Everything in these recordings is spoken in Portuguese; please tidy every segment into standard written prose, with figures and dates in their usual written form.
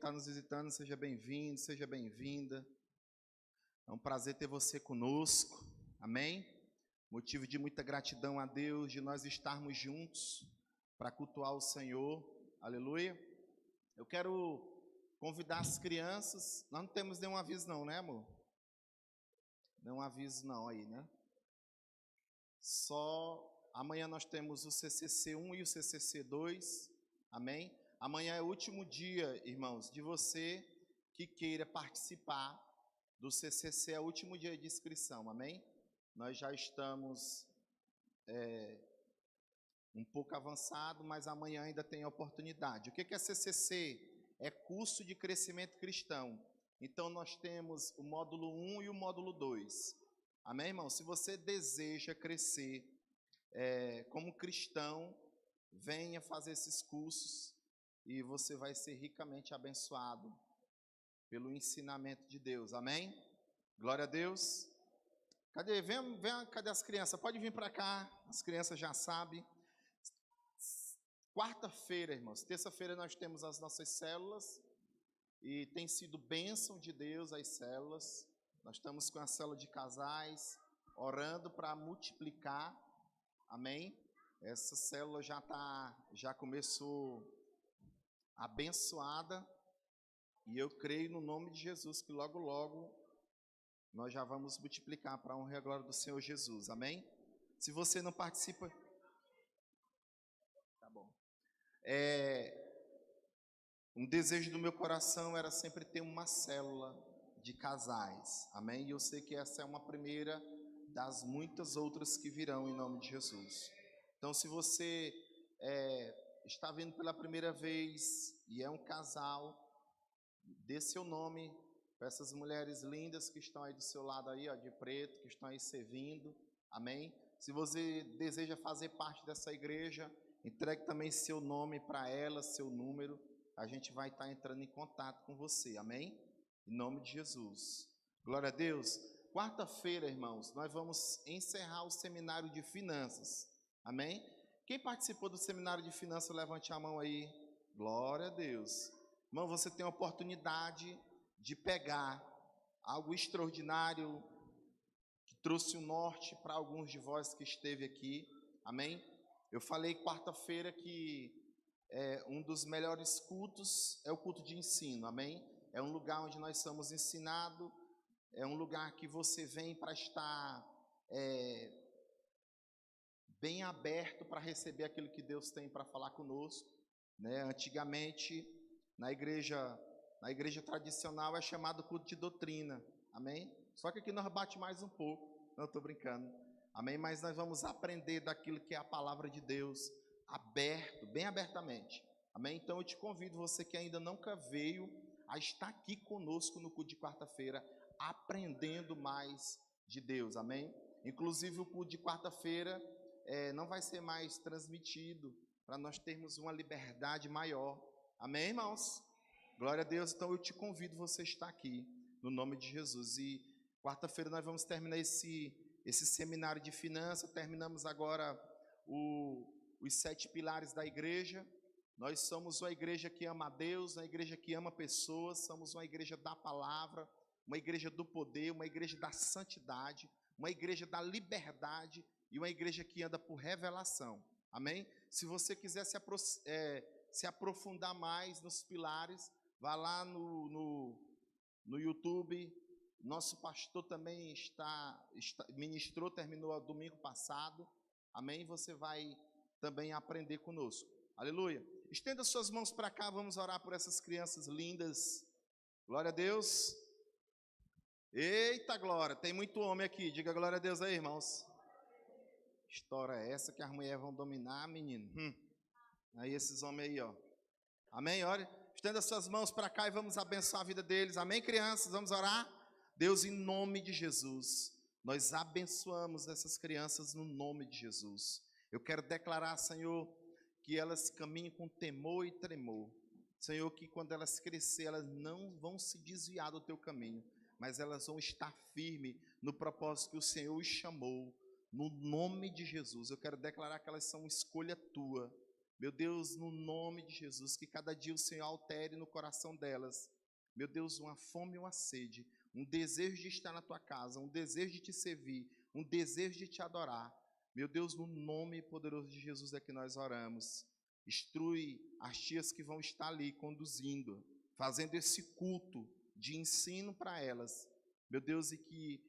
está nos visitando, seja bem-vindo, seja bem-vinda. É um prazer ter você conosco, amém? Motivo de muita gratidão a Deus, de nós estarmos juntos para cultuar o Senhor, aleluia. Eu quero convidar as crianças, nós não temos nenhum aviso não, né, amor? Nenhum aviso não aí, né? Só amanhã nós temos o CCC 1 e o CCC 2, amém? Amanhã é o último dia, irmãos, de você que queira participar do CCC, é o último dia de inscrição, amém? Nós já estamos um pouco avançado, mas amanhã ainda tem oportunidade. O que é CCC? É curso de crescimento cristão. Então nós temos o módulo 1 e o módulo 2. Amém, irmão? Se você deseja crescer como cristão, venha fazer esses cursos e você vai ser ricamente abençoado pelo ensinamento de Deus. Amém? Glória a Deus. Cadê? Cadê as crianças? Pode vir para cá. As crianças já sabem. Quarta-feira, irmãos. Terça-feira nós temos as nossas células e tem sido bênção de Deus as células. Nós estamos com a célula de casais, orando para multiplicar. Amém? Essa célula já começou abençoada. E eu creio no nome de Jesus que logo, logo nós já vamos multiplicar para a honra e a glória do Senhor Jesus. Amém? Se você não participa... Tá bom. Um desejo do meu coração era sempre ter uma célula de casais. Amém? E eu sei que essa é uma primeira das muitas outras que virão em nome de Jesus. Então, se você está vindo pela primeira vez e é um casal, dê seu nome para essas mulheres lindas que estão aí do seu lado aí, ó, de preto, que estão aí servindo. Amém? Se você deseja fazer parte dessa igreja, entregue também seu nome para ela, seu número. A gente vai estar entrando em contato com você. Amém? Em nome de Jesus. Glória a Deus. Quarta-feira, irmãos, nós vamos encerrar o seminário de finanças. Amém? Quem participou do seminário de finanças, levante a mão aí. Glória a Deus. Irmão, você tem a oportunidade de pegar algo extraordinário que trouxe o norte para alguns de vós que esteve aqui. Amém? Eu falei quarta-feira que um dos melhores cultos é o culto de ensino. Amém? É um lugar onde nós somos ensinados, é um lugar que você vem para estar bem aberto para receber aquilo que Deus tem para falar conosco. Né? Antigamente, na igreja tradicional é chamado culto de doutrina, amém? Só que aqui nós bate mais um pouco, não estou brincando, amém? Mas nós vamos aprender daquilo que é a palavra de Deus, aberto, bem abertamente, amém? Então eu te convido, você que ainda nunca veio, a estar aqui conosco no culto de quarta-feira, aprendendo mais de Deus, amém? Inclusive o culto de quarta-feira não vai ser mais transmitido, para nós termos uma liberdade maior, amém, irmãos? Glória a Deus. Então eu te convido você a estar aqui, no nome de Jesus. E quarta-feira nós vamos terminar esse seminário de finanças. Terminamos agora os 7 pilares da igreja. Nós somos uma igreja que ama a Deus, uma igreja que ama pessoas, somos uma igreja da palavra, uma igreja do poder, uma igreja da santidade, uma igreja da liberdade e uma igreja que anda por revelação. Amém? Se você quiser se aprofundar mais nos pilares, vá lá no YouTube. Nosso pastor também ministrou, terminou domingo passado. Amém? Você vai também aprender conosco. Aleluia. Estenda suas mãos para cá, vamos orar por essas crianças lindas. Glória a Deus. Eita glória, tem muito homem aqui. Diga glória a Deus aí, irmãos. História é essa que as mulheres vão dominar, menino? Aí esses homens aí, ó. Amém? Ore. Estenda suas mãos para cá e vamos abençoar a vida deles. Amém, crianças? Vamos orar? Deus, em nome de Jesus, nós abençoamos essas crianças no nome de Jesus. Eu quero declarar, Senhor, que elas caminhem com temor e tremor. Senhor, que quando elas crescer, elas não vão se desviar do teu caminho, mas elas vão estar firmes no propósito que o Senhor os chamou. No nome de Jesus, eu quero declarar que elas são escolha tua. Meu Deus, no nome de Jesus, que cada dia o Senhor altere no coração delas, meu Deus, uma fome e uma sede, um desejo de estar na tua casa, um desejo de te servir, um desejo de te adorar. Meu Deus, no nome poderoso de Jesus é que nós oramos. Instrui as tias que vão estar ali conduzindo, fazendo esse culto de ensino para elas. Meu Deus, e que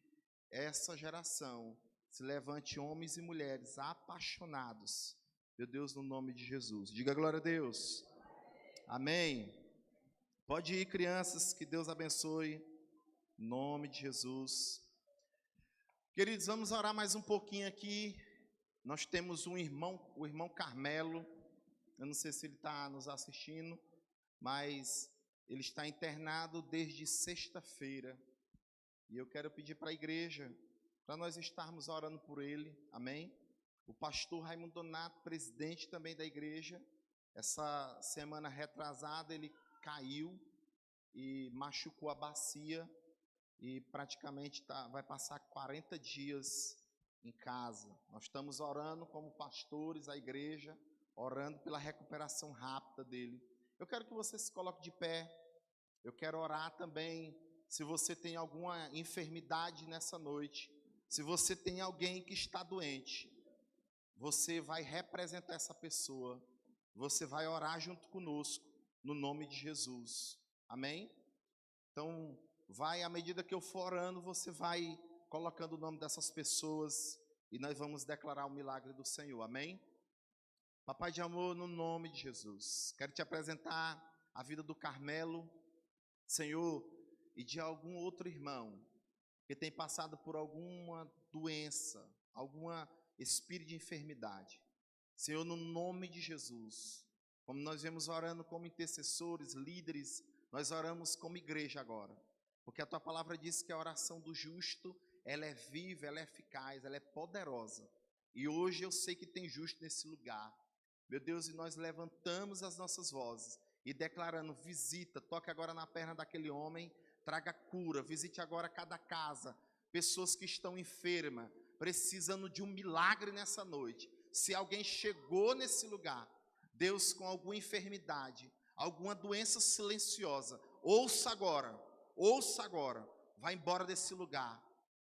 essa geração se levante homens e mulheres apaixonados. Meu Deus, no nome de Jesus. Diga glória a Deus. Amém. Pode ir, crianças, que Deus abençoe. Em nome de Jesus. Queridos, vamos orar mais um pouquinho aqui. Nós temos um irmão, o irmão Carmelo. Eu não sei se ele está nos assistindo, mas ele está internado desde sexta-feira. E eu quero pedir para a igreja, para nós estarmos orando por ele. Amém? O pastor Raimundo Donato, presidente também da igreja, essa semana retrasada ele caiu e machucou a bacia e praticamente vai passar 40 dias em casa. Nós estamos orando como pastores, a igreja, orando pela recuperação rápida dele. Eu quero que você se coloque de pé. Eu quero orar também, se você tem alguma enfermidade nessa noite, se você tem alguém que está doente, você vai representar essa pessoa, você vai orar junto conosco, no nome de Jesus, amém? Então, à medida que eu for orando, você vai colocando o nome dessas pessoas, e nós vamos declarar o milagre do Senhor, amém? Papai de amor, no nome de Jesus, quero te apresentar a vida do Carmelo, Senhor, e de algum outro irmão, que tem passado por alguma doença, alguma espírito de enfermidade. Senhor, no nome de Jesus, como nós vemos orando como intercessores, líderes, nós oramos como igreja agora, porque a tua palavra diz que a oração do justo, ela é viva, ela é eficaz, ela é poderosa, e hoje eu sei que tem justo nesse lugar, meu Deus, e nós levantamos as nossas vozes, e declarando, visita, toque agora na perna daquele homem, traga cura, visite agora cada casa, pessoas que estão enfermas, precisando de um milagre nessa noite. Se alguém chegou nesse lugar, Deus, com alguma enfermidade, alguma doença silenciosa, ouça agora, vai embora desse lugar,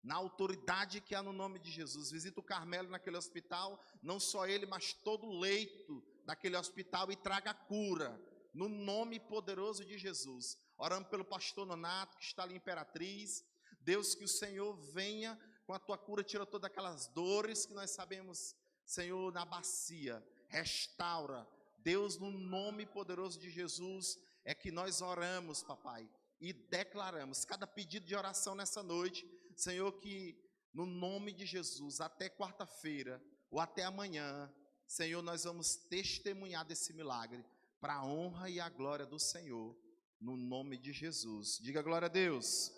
na autoridade que há no nome de Jesus. Visita o Carmelo naquele hospital, não só ele, mas todo o leito daquele hospital, e traga cura, no nome poderoso de Jesus. Orando pelo pastor Nonato, que está ali em Imperatriz. Deus, que o Senhor venha com a tua cura, tira todas aquelas dores que nós sabemos, Senhor, na bacia. Restaura. Deus, no nome poderoso de Jesus, é que nós oramos, papai, e declaramos cada pedido de oração nessa noite, Senhor, que no nome de Jesus, até quarta-feira, ou até amanhã, Senhor, nós vamos testemunhar desse milagre, para a honra e a glória do Senhor, no nome de Jesus. Diga glória a Deus.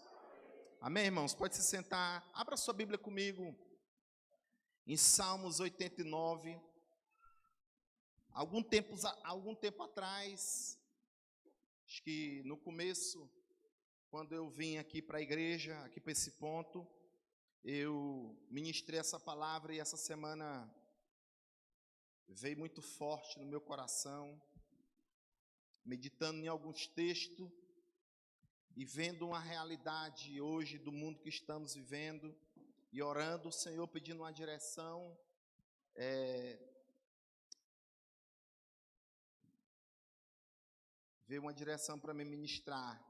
Amém, irmãos? Pode se sentar. Abra sua Bíblia comigo em Salmos 89. Algum tempo atrás, acho que no começo, quando eu vim aqui para a igreja, aqui para esse ponto, eu ministrei essa palavra, e essa semana veio muito forte no meu coração, meditando em alguns textos e vendo uma realidade hoje do mundo que estamos vivendo, e orando o Senhor, pedindo uma direção. Veio uma direção para me ministrar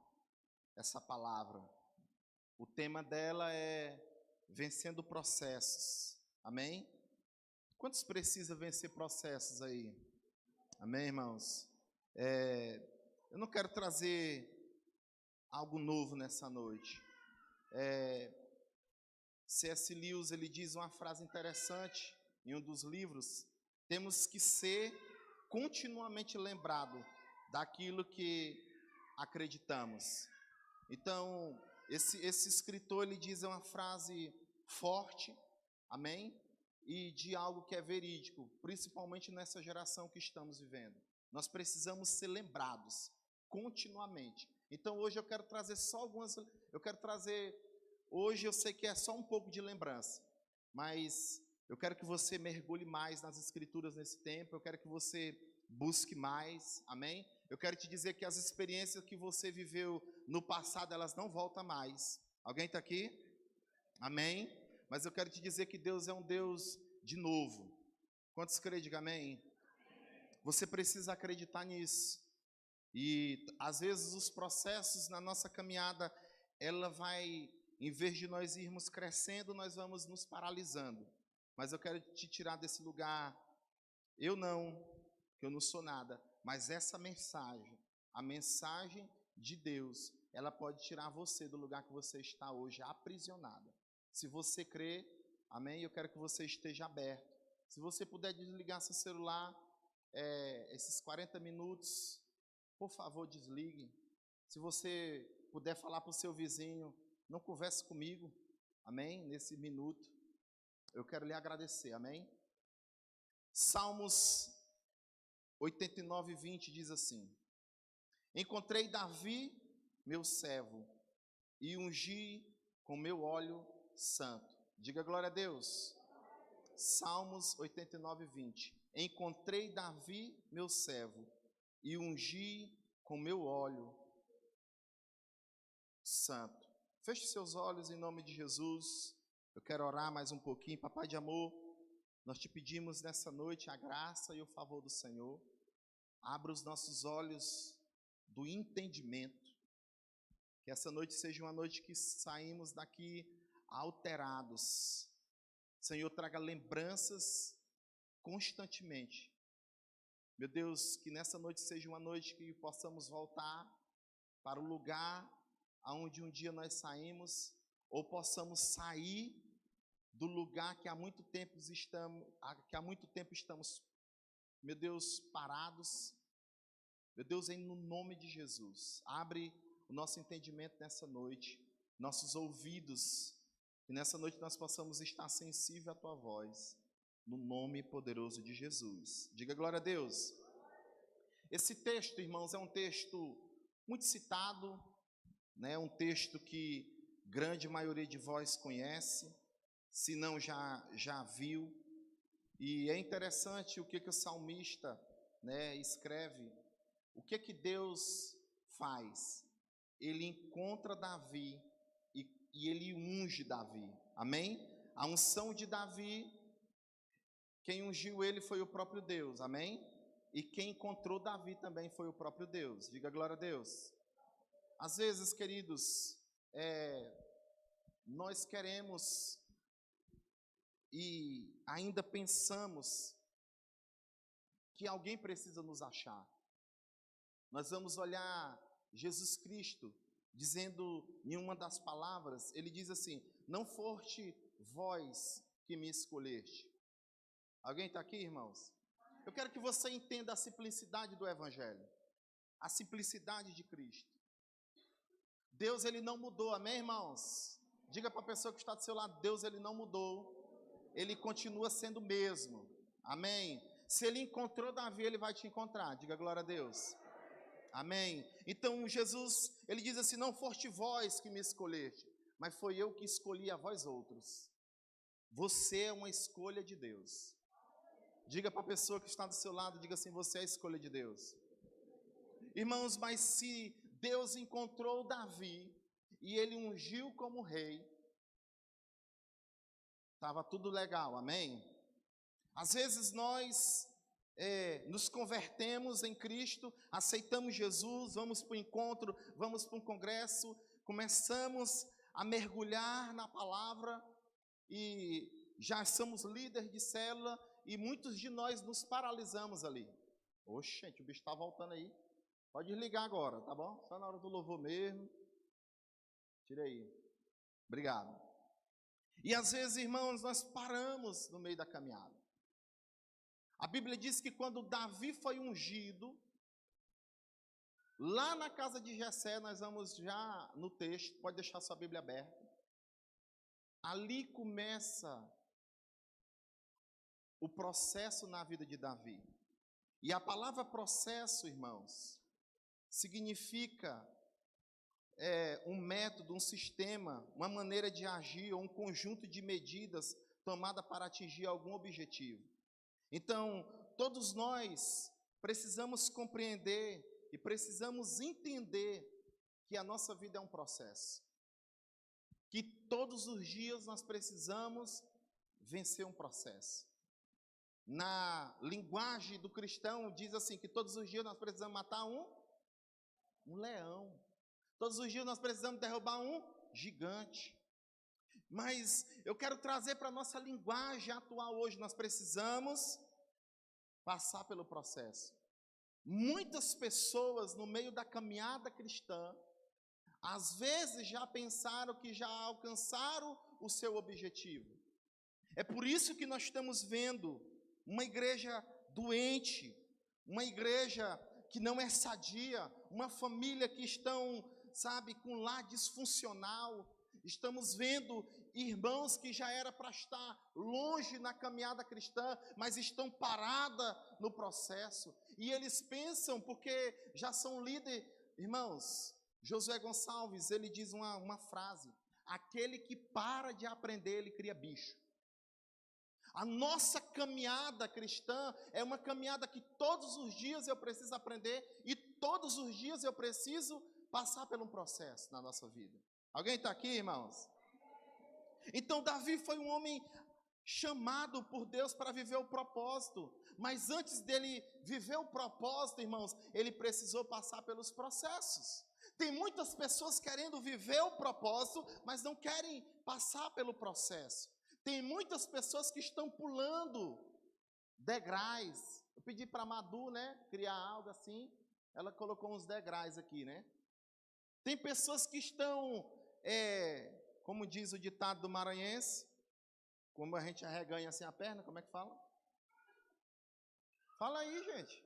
essa palavra. O tema dela é vencendo processos. Amém? Quantos precisam vencer processos aí? Amém, irmãos? Eu não quero trazer algo novo nessa noite. C.S. Lewis, ele diz uma frase interessante em um dos livros: temos que ser continuamente lembrado daquilo que acreditamos. Então, esse escritor, ele diz uma frase forte, amém? E de algo que é verídico, principalmente nessa geração que estamos vivendo. Nós precisamos ser lembrados continuamente. Então, hoje eu quero trazer só algumas... Hoje eu sei que é só um pouco de lembrança, mas eu quero que você mergulhe mais nas Escrituras nesse tempo. Eu quero que você busque mais, amém? Eu quero te dizer que as experiências que você viveu no passado, elas não voltam mais. Alguém está aqui? Amém? Mas eu quero te dizer que Deus é um Deus de novo. Quantos creem, diga amém? Você precisa acreditar nisso. E às vezes os processos na nossa caminhada, ela vai, em vez de nós irmos crescendo, nós vamos nos paralisando. Mas eu quero te tirar desse lugar. Eu não, que eu não sou nada, mas essa mensagem, a mensagem de Deus, ela pode tirar você do lugar que você está hoje, aprisionada. Se você crê, amém, eu quero que você esteja aberto. Se você puder desligar seu celular, esses 40 minutos, por favor, desligue. Se você puder falar para o seu vizinho, não converse comigo, amém, nesse minuto, eu quero lhe agradecer, amém. Salmos 89, 20 diz assim: encontrei Davi, meu servo, e ungi com meu óleo santo. Diga glória a Deus. Salmos 89, 20. Encontrei Davi, meu servo, e ungi com meu óleo santo. Feche seus olhos em nome de Jesus. Eu quero orar mais um pouquinho. Papai de amor, nós te pedimos nessa noite a graça e o favor do Senhor. Abra os nossos olhos do entendimento. Que essa noite seja uma noite que saímos daqui alterados. Senhor, traga lembranças constantemente. Meu Deus, que nessa noite seja uma noite que possamos voltar para o lugar aonde um dia nós saímos, ou possamos sair do lugar que há muito tempo estamos, meu Deus, parados. Meu Deus, no nome de Jesus, abre o nosso entendimento nessa noite, nossos ouvidos, que nessa noite nós possamos estar sensíveis à Tua voz, no nome poderoso de Jesus. Diga glória a Deus. Esse texto, irmãos, é um texto muito citado, né? Um texto que grande maioria de vós conhece, se não já viu. E é interessante o que o salmista, né, escreve. O que Deus faz? Ele encontra Davi e ele unge Davi. Amém? A unção de Davi, quem ungiu ele foi o próprio Deus. Amém? E quem encontrou Davi também foi o próprio Deus. Diga glória a Deus. Às vezes, queridos, nós queremos e ainda pensamos que alguém precisa nos achar. Nós vamos olhar Jesus Cristo dizendo em uma das palavras, ele diz assim: não foste vós que me escolheste. Alguém está aqui, irmãos? Eu quero que você entenda a simplicidade do Evangelho, a simplicidade de Cristo. Deus, ele não mudou, amém, irmãos? Diga para a pessoa que está do seu lado: Deus, ele não mudou, ele continua sendo o mesmo, amém? Se ele encontrou Davi, ele vai te encontrar, diga glória a Deus, amém? Então Jesus, ele diz assim: não foste vós que me escolheste, mas foi eu que escolhi a vós outros. Você é uma escolha de Deus. Diga para a pessoa que está do seu lado, diga assim: você é a escolha de Deus. Irmãos, mas se Deus encontrou Davi e ele ungiu como rei, estava tudo legal, amém? Às vezes nós nos convertemos em Cristo, aceitamos Jesus, vamos para o encontro, vamos para um congresso, começamos a mergulhar na palavra e já somos líderes de célula e muitos de nós nos paralisamos ali. Oxe, gente, o bicho está voltando aí. Pode desligar agora, tá bom? Só na hora do louvor mesmo. Tira aí. Obrigado. E às vezes, irmãos, nós paramos no meio da caminhada. A Bíblia diz que quando Davi foi ungido, lá na casa de Jessé, nós vamos já no texto, pode deixar sua Bíblia aberta. Ali começa o processo na vida de Davi. E a palavra processo, irmãos, significa um método, um sistema, uma maneira de agir ou um conjunto de medidas tomada para atingir algum objetivo. Então, todos nós precisamos compreender e precisamos entender que a nossa vida é um processo. Que todos os dias nós precisamos vencer um processo. Na linguagem do cristão, diz assim, que todos os dias nós precisamos matar um leão. Todos os dias nós precisamos derrubar um gigante. Mas eu quero trazer para a nossa linguagem atual hoje, nós precisamos passar pelo processo. Muitas pessoas no meio da caminhada cristã, às vezes já pensaram que já alcançaram o seu objetivo. É por isso que nós estamos vendo uma igreja doente, uma igreja que não é sadia, uma família que estão, com lar disfuncional. Estamos vendo irmãos que já era para estar longe na caminhada cristã, mas estão parados no processo. E eles pensam, porque já são líderes, irmãos, Josué Gonçalves, ele diz uma frase: aquele que para de aprender, ele cria bicho. A nossa caminhada cristã é uma caminhada que todos os dias eu preciso aprender e todos os dias eu preciso passar por um processo na nossa vida. Alguém está aqui, irmãos? Então Davi foi um homem chamado por Deus para viver o propósito, mas antes dele viver o propósito, irmãos, ele precisou passar pelos processos. Tem muitas pessoas querendo viver o propósito, mas não querem passar pelo processo. Tem muitas pessoas que estão pulando degraus. Eu pedi para a Madu, criar algo assim, ela colocou uns degraus aqui, Tem pessoas que estão, como diz o ditado do maranhense, como a gente arreganha assim a perna, como é que fala? Fala aí, gente.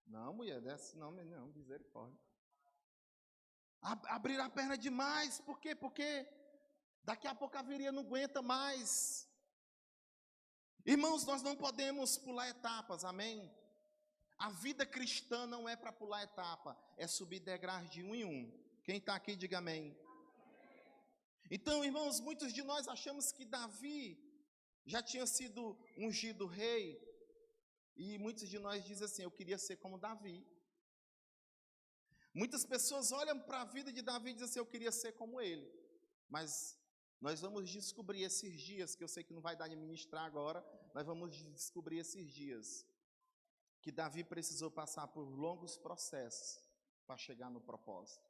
Não, mulher, desce não, misericórdia. Abrir a perna demais, por quê? Porque daqui a pouco a virilha não aguenta mais. Irmãos, nós não podemos pular etapas, amém? A vida cristã não é para pular etapa, é subir degraus de um em um. Quem está aqui, diga amém. Então, irmãos, muitos de nós achamos que Davi já tinha sido ungido rei, e muitos de nós dizem assim: eu queria ser como Davi. Muitas pessoas olham para a vida de Davi e dizem assim: eu queria ser como ele. Mas nós vamos descobrir esses dias, que eu sei que não vai dar de ministrar agora, nós vamos descobrir esses dias, que Davi precisou passar por longos processos para chegar no propósito.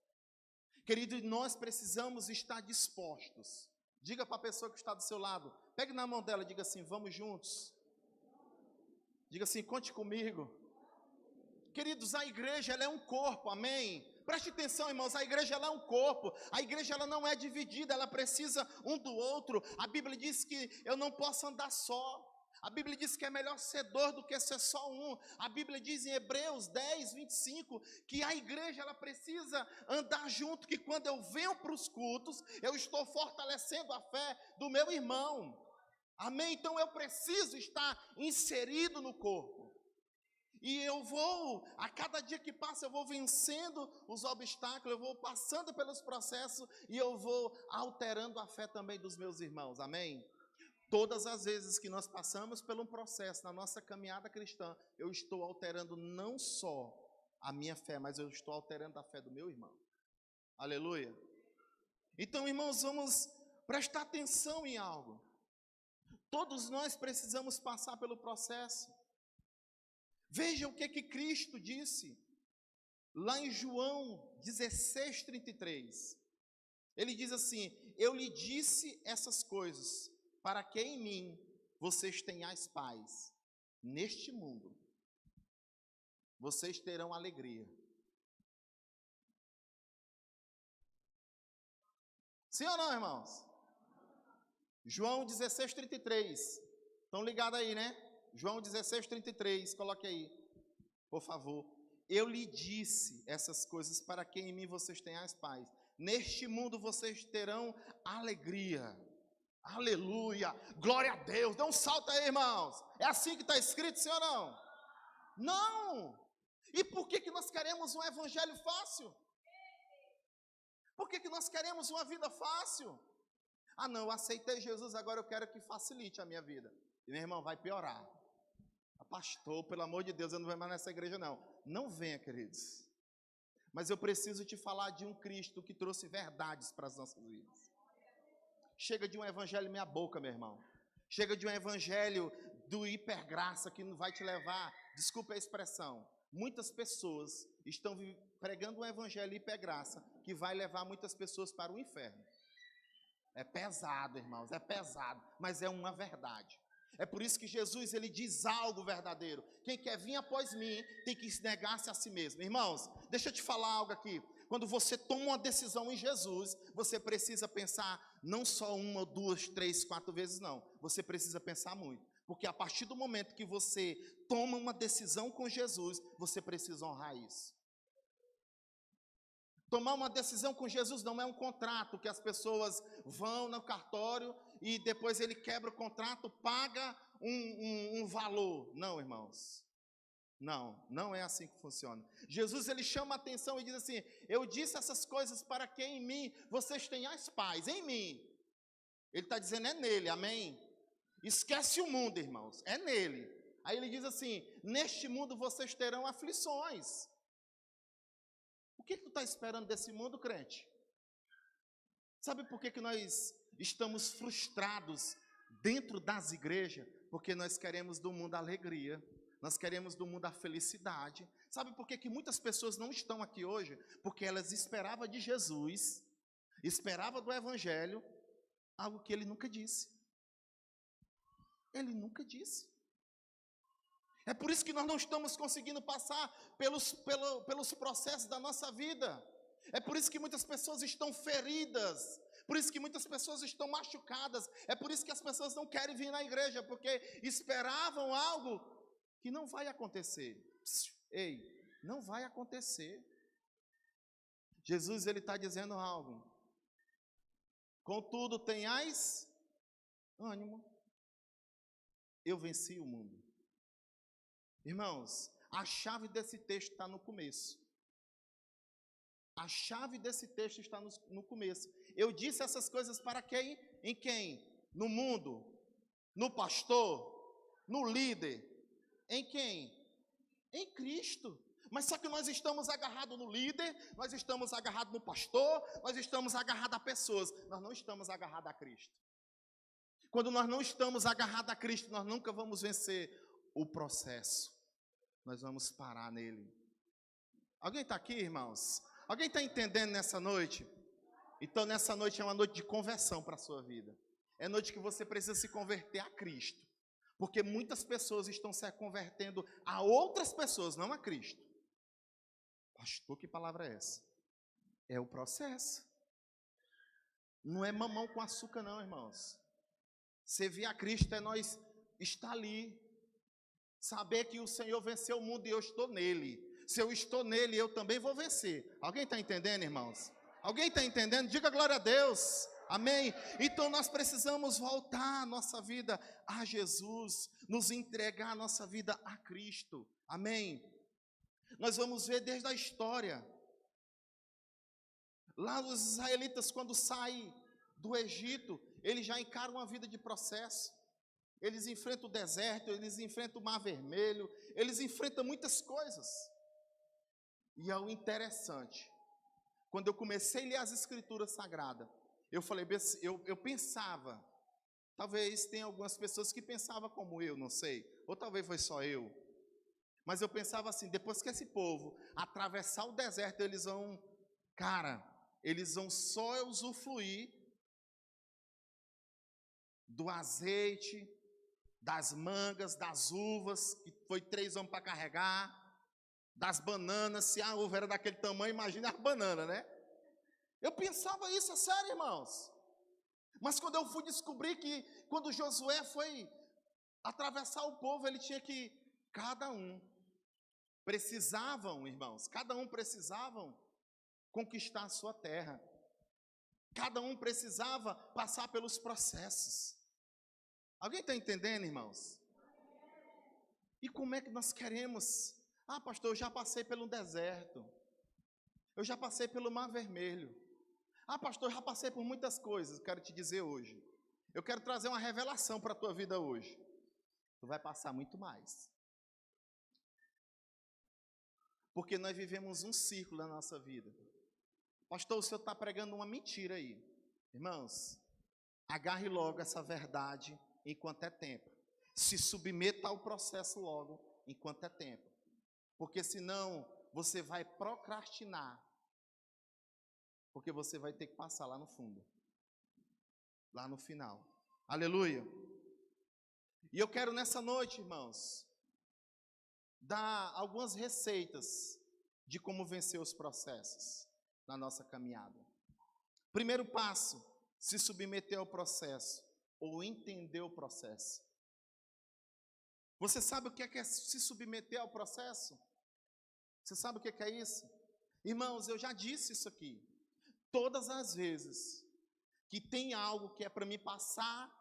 Querido, nós precisamos estar dispostos. Diga para a pessoa que está do seu lado, pegue na mão dela e diga assim: vamos juntos. Diga assim: conte comigo. Queridos, a igreja ela é um corpo, amém? Preste atenção, irmãos, a igreja ela é um corpo, a igreja ela não é dividida, ela precisa um do outro. A Bíblia diz que eu não posso andar só. A Bíblia diz que é melhor ser dois do que ser só um. A Bíblia diz em Hebreus 10, 25, que a igreja ela precisa andar junto, que quando eu venho para os cultos, eu estou fortalecendo a fé do meu irmão. Amém? Então eu preciso estar inserido no corpo. E eu vou, a cada dia que passa, eu vou vencendo os obstáculos, eu vou passando pelos processos e eu vou alterando a fé também dos meus irmãos. Amém? Todas as vezes que nós passamos por um processo na nossa caminhada cristã, eu estou alterando não só a minha fé, mas eu estou alterando a fé do meu irmão. Aleluia. Então, irmãos, vamos prestar atenção em algo. Todos nós precisamos passar pelo processo. Veja o que Cristo disse lá em João 16:33. Ele diz assim: eu lhe disse essas coisas para que em mim vocês tenhais paz. Neste mundo vocês terão alegria. Sim ou não, irmãos? João 16:33. Estão ligados aí, João 16:33, coloque aí, por favor. Eu lhe disse essas coisas para que em mim vocês tenhais paz. Neste mundo vocês terão alegria. Aleluia, glória a Deus. Dá um salto aí, irmãos. É assim que está escrito, sim ou não? Não. E por que nós queremos um evangelho fácil? Por que nós queremos uma vida fácil? Ah, não, eu aceitei Jesus, agora eu quero que facilite a minha vida. E meu irmão, vai piorar. Pastor, pelo amor de Deus, eu não venho mais nessa igreja não. Não venha, queridos. Mas eu preciso te falar de um Cristo que trouxe verdades para as nossas vidas. Chega de um evangelho meia boca, meu irmão. Chega de um evangelho do hipergraça que não vai te levar, desculpe a expressão, muitas pessoas estão pregando um evangelho hipergraça que vai levar muitas pessoas para o inferno. É pesado, irmãos, é pesado, mas é uma verdade. É por isso que Jesus, ele diz algo verdadeiro. Quem quer vir após mim, tem que negar-se a si mesmo. Irmãos, deixa eu te falar algo aqui. Quando você toma uma decisão em Jesus, você precisa pensar não só uma, duas, três, quatro vezes, não. Você precisa pensar muito. Porque a partir do momento que você toma uma decisão com Jesus, você precisa honrar isso. Tomar uma decisão com Jesus não é um contrato que as pessoas vão no cartório e depois ele quebra o contrato, paga um valor. Não, irmãos. Não é assim que funciona. Jesus, ele chama a atenção e diz assim: eu disse essas coisas para que em mim vocês tenhais paz. Em mim. Ele está dizendo, é nele, amém? Esquece o mundo, irmãos, é nele. Aí ele diz assim: neste mundo vocês terão aflições. O que tu está esperando desse mundo, crente? Sabe por que nós estamos frustrados dentro das igrejas? Porque nós queremos do mundo a alegria, nós queremos do mundo a felicidade. Sabe por que muitas pessoas não estão aqui hoje? Porque elas esperavam de Jesus, esperavam do evangelho, algo que ele nunca disse. Ele nunca disse. É por isso que nós não estamos conseguindo passar pelos processos da nossa vida. É por isso que muitas pessoas estão feridas. Por isso que muitas pessoas estão machucadas. É por isso que as pessoas não querem vir na igreja, porque esperavam algo que não vai acontecer. Ei, não vai acontecer. Jesus, ele está dizendo algo. Contudo, tenhais ânimo. Eu venci o mundo. Irmãos, a chave desse texto está no começo. A chave desse texto está no começo. Eu disse essas coisas para quem? Em quem? No mundo? No pastor? No líder? Em quem? Em Cristo. Mas só que nós estamos agarrados no líder, nós estamos agarrados no pastor, nós estamos agarrados a pessoas, nós não estamos agarrados a Cristo. Quando nós não estamos agarrados a Cristo, nós nunca vamos vencer o processo. Nós vamos parar nele. Alguém está aqui, irmãos? Alguém está entendendo nessa noite? Então, nessa noite é uma noite de conversão para a sua vida. É noite que você precisa se converter a Cristo. Porque muitas pessoas estão se convertendo a outras pessoas, não a Cristo. Pastor, que palavra é essa? É o processo. Não é mamão com açúcar não, irmãos. Servir a Cristo é nós estar ali. Saber que o Senhor venceu o mundo e eu estou nele. Se eu estou nele, eu também vou vencer. Alguém está entendendo, irmãos? Alguém está entendendo? Diga glória a Deus. Amém? Então nós precisamos voltar a nossa vida a Jesus, nos entregar a nossa vida a Cristo. Amém? Nós vamos ver desde a história. Lá os israelitas, quando saem do Egito, eles já encaram uma vida de processo. Eles enfrentam o deserto, eles enfrentam o Mar Vermelho, eles enfrentam muitas coisas. E é o interessante, quando eu comecei a ler as Escrituras Sagradas, eu falei, eu pensava, talvez tenha algumas pessoas que pensavam como eu, não sei, ou talvez foi só eu, mas eu pensava assim, depois que esse povo atravessar o deserto, eles vão só usufruir do azeite, das mangas, das uvas, que foi 3 homens para carregar, das bananas, se a uva era daquele tamanho, imagina as bananas, né? Eu pensava isso, é sério, irmãos. Mas quando eu fui descobrir que, quando Josué foi atravessar o povo, ele tinha que, cada um precisavam, irmãos, cada um precisavam conquistar a sua terra. Cada um precisava passar pelos processos. Alguém está entendendo, irmãos? E como é que nós queremos? Ah, pastor, eu já passei pelo deserto. Eu já passei pelo Mar Vermelho. Ah, pastor, eu já passei por muitas coisas. Quero te dizer hoje. Eu quero trazer uma revelação para a tua vida hoje. Tu vai passar muito mais. Porque nós vivemos um círculo na nossa vida. Pastor, o senhor está pregando uma mentira aí. Irmãos, agarre logo essa verdade enquanto é tempo. Se submeta ao processo logo enquanto é tempo. Porque senão você vai procrastinar. Porque você vai ter que passar lá no fundo. Lá no final. Aleluia. E eu quero nessa noite, irmãos, dar algumas receitas de como vencer os processos na nossa caminhada. Primeiro passo, se submeter ao processo ou entender o processo. Você sabe o que é se submeter ao processo? Você sabe o que é isso? Irmãos, eu já disse isso aqui. Todas as vezes que tem algo que é para me passar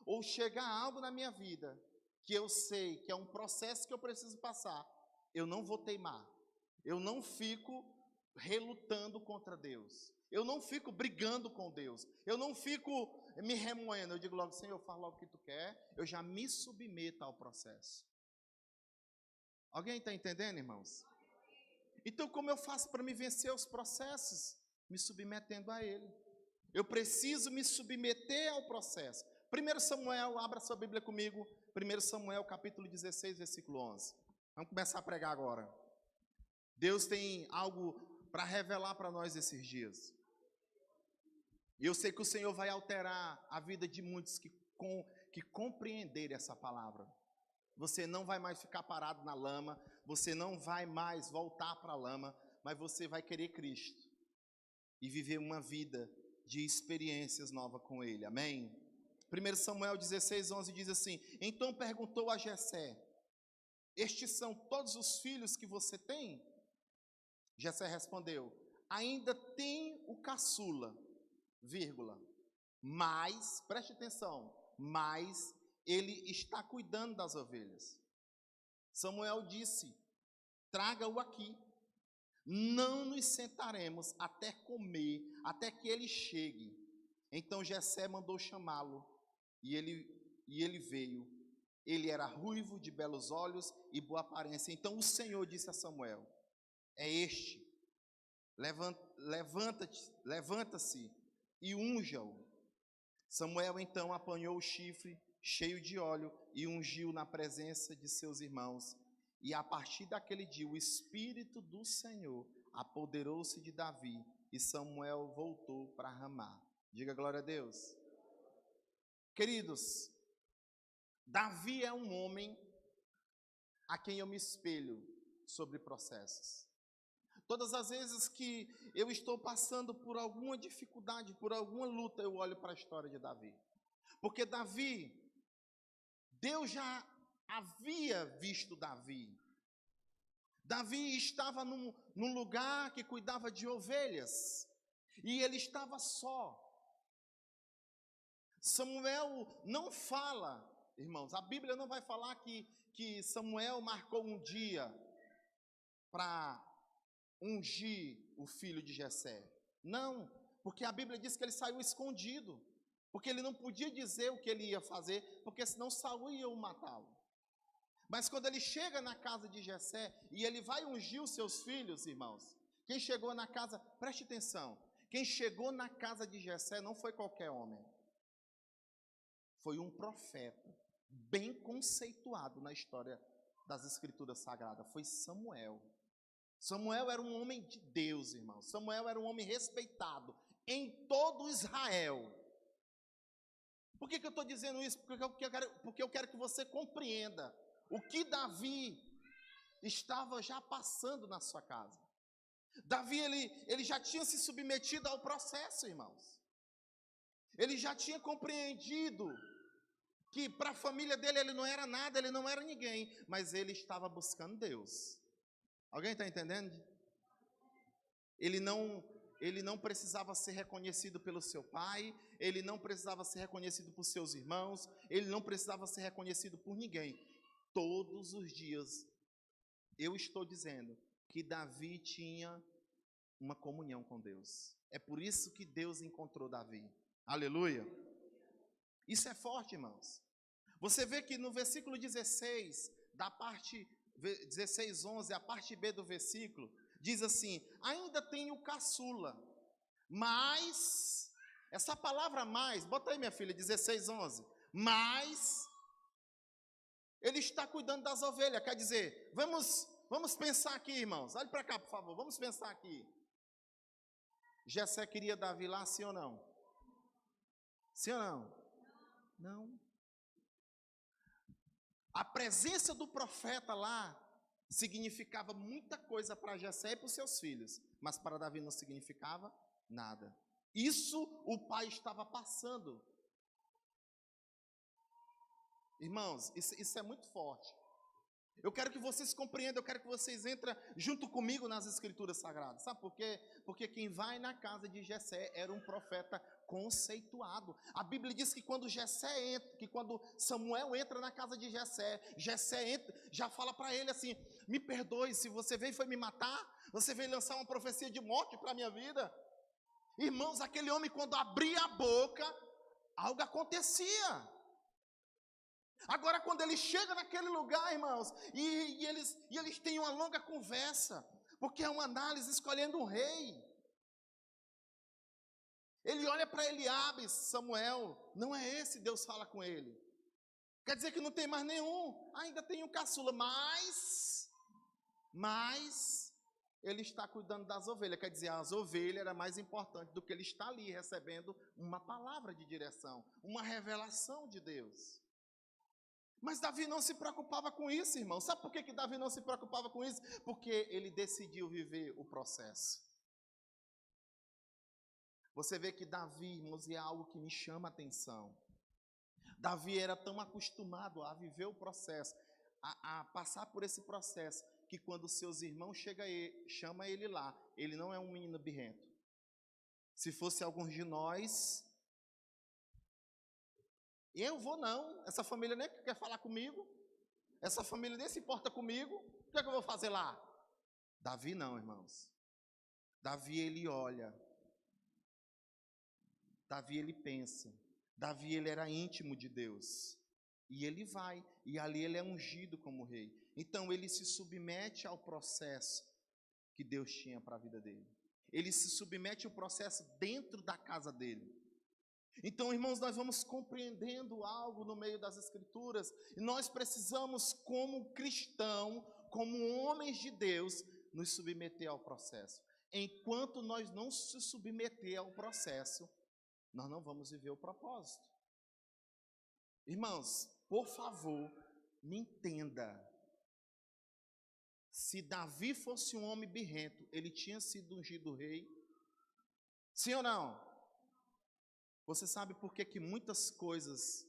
ou chegar algo na minha vida que eu sei que é um processo que eu preciso passar, eu não vou teimar. Eu não fico relutando contra Deus. Eu não fico brigando com Deus. Eu não fico me remoendo. Eu digo logo, Senhor, faz logo o que tu quer. Eu já me submeto ao processo. Alguém está entendendo, irmãos? Então, como eu faço para me vencer os processos? Me submetendo a Ele. Eu preciso me submeter ao processo. 1 Samuel, abra sua Bíblia comigo. 1 Samuel, capítulo 16, versículo 11. Vamos começar a pregar agora. Deus tem algo para revelar para nós esses dias. E eu sei que o Senhor vai alterar a vida de muitos que compreenderem essa palavra. Você não vai mais ficar parado na lama, você não vai mais voltar para a lama, mas você vai querer Cristo e viver uma vida de experiências novas com Ele, amém? 1 Samuel 16, 11 diz assim: então perguntou a Jessé, estes são todos os filhos que você tem? Jessé respondeu, ainda tem o caçula, vírgula, mas, preste atenção, mas ele está cuidando das ovelhas. Samuel disse, traga-o aqui, não nos sentaremos até comer, até que ele chegue. Então Jessé mandou chamá-lo, e ele veio. Ele era ruivo, de belos olhos e boa aparência. Então o Senhor disse a Samuel, é este, levanta-se e unja-o. Samuel então apanhou o chifre cheio de óleo e ungiu na presença de seus irmãos. E a partir daquele dia o Espírito do Senhor apoderou-se de Davi e Samuel voltou para Ramá. Diga glória a Deus. Queridos, Davi é um homem a quem eu me espelho sobre processos. Todas as vezes que eu estou passando por alguma dificuldade, por alguma luta, eu olho para a história de Davi. Porque Davi, Deus já havia visto Davi. Davi estava num lugar que cuidava de ovelhas. E ele estava só. Samuel não fala, irmãos, a Bíblia não vai falar que Samuel marcou um dia para ungir o filho de Jessé. Não, porque a Bíblia diz que ele saiu escondido, porque ele não podia dizer o que ele ia fazer, porque senão Saul ia o matá-lo. Mas quando ele chega na casa de Jessé e ele vai ungir os seus filhos, irmãos, quem chegou na casa, preste atenção, quem chegou na casa de Jessé não foi qualquer homem, foi um profeta bem conceituado na história das Escrituras Sagradas, foi Samuel. Samuel era um homem de Deus, irmãos. Samuel era um homem respeitado em todo Israel. Por que eu estou dizendo isso? Porque eu quero que você compreenda o que Davi estava já passando na sua casa. Davi, ele já tinha se submetido ao processo, irmãos. Ele já tinha compreendido que para a família dele ele não era nada, ele não era ninguém, mas ele estava buscando Deus. Alguém está entendendo? Ele não precisava ser reconhecido pelo seu pai, ele não precisava ser reconhecido por seus irmãos, ele não precisava ser reconhecido por ninguém. Todos os dias, eu estou dizendo que Davi tinha uma comunhão com Deus. É por isso que Deus encontrou Davi. Aleluia. Isso é forte, irmãos. Você vê que no versículo 16, da parte 16:11, a parte B do versículo, diz assim: ainda tenho caçula, mas, essa palavra mais, bota aí minha filha, 16:11, mas ele está cuidando das ovelhas, quer dizer, vamos pensar aqui, irmãos, olhe para cá, por favor, vamos pensar aqui. Jessé queria Davi lá, sim ou não? Sim ou não? Não. A presença do profeta lá significava muita coisa para Jessé e para os seus filhos, mas para Davi não significava nada. Isso o pai estava passando. Irmãos, isso é muito forte. Eu quero que vocês compreendam, eu quero que vocês entrem junto comigo nas Escrituras Sagradas. Sabe por quê? Porque quem vai na casa de Jessé era um profeta conceituado. A Bíblia diz que quando quando Samuel entra na casa de Jessé, já fala para ele assim: me perdoe, se você veio foi me matar, você veio lançar uma profecia de morte para a minha vida. Irmãos, aquele homem quando abria a boca, algo acontecia. Agora, quando ele chega naquele lugar, irmãos, e eles têm uma longa conversa, porque é uma análise escolhendo um rei. Ele olha para Eliabe, Samuel, não é esse, Deus fala com ele. Quer dizer que não tem mais nenhum, ainda tem um caçula, mas ele está cuidando das ovelhas. Quer dizer, as ovelhas era mais importante do que ele estar ali recebendo uma palavra de direção, uma revelação de Deus. Mas Davi não se preocupava com isso, irmão. Sabe por que Davi não se preocupava com isso? Porque ele decidiu viver o processo. Você vê que Davi, irmãos, é algo que me chama a atenção. Davi era tão acostumado a viver o processo, a passar por esse processo, que quando seus irmãos chamam ele lá, ele não é um menino birrento. Se fosse alguns de nós, eu vou não, essa família nem quer falar comigo, essa família nem se importa comigo, o que é que eu vou fazer lá? Davi não, irmãos. Davi ele olha, Davi ele pensa, Davi ele era íntimo de Deus, e ele vai, e ali ele é ungido como rei. Então ele se submete ao processo que Deus tinha para a vida dele. Ele se submete ao processo dentro da casa dele. Então, irmãos, nós vamos compreendendo algo no meio das Escrituras, e nós precisamos, como cristão, como homens de Deus, nos submeter ao processo. Enquanto nós não se submeter ao processo, nós não vamos viver o propósito. Irmãos, por favor, me entenda. Se Davi fosse um homem birrento, ele tinha sido ungido rei? Sim ou não? Você sabe por que muitas coisas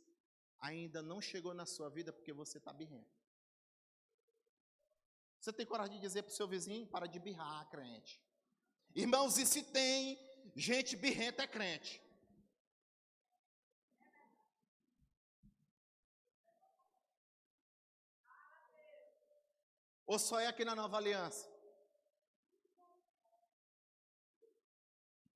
ainda não chegou na sua vida? Porque você está birrento. Você tem coragem de dizer para o seu vizinho: para de birrar, crente. Irmãos, e se tem gente birrenta é crente? Ou só é aqui na Nova Aliança?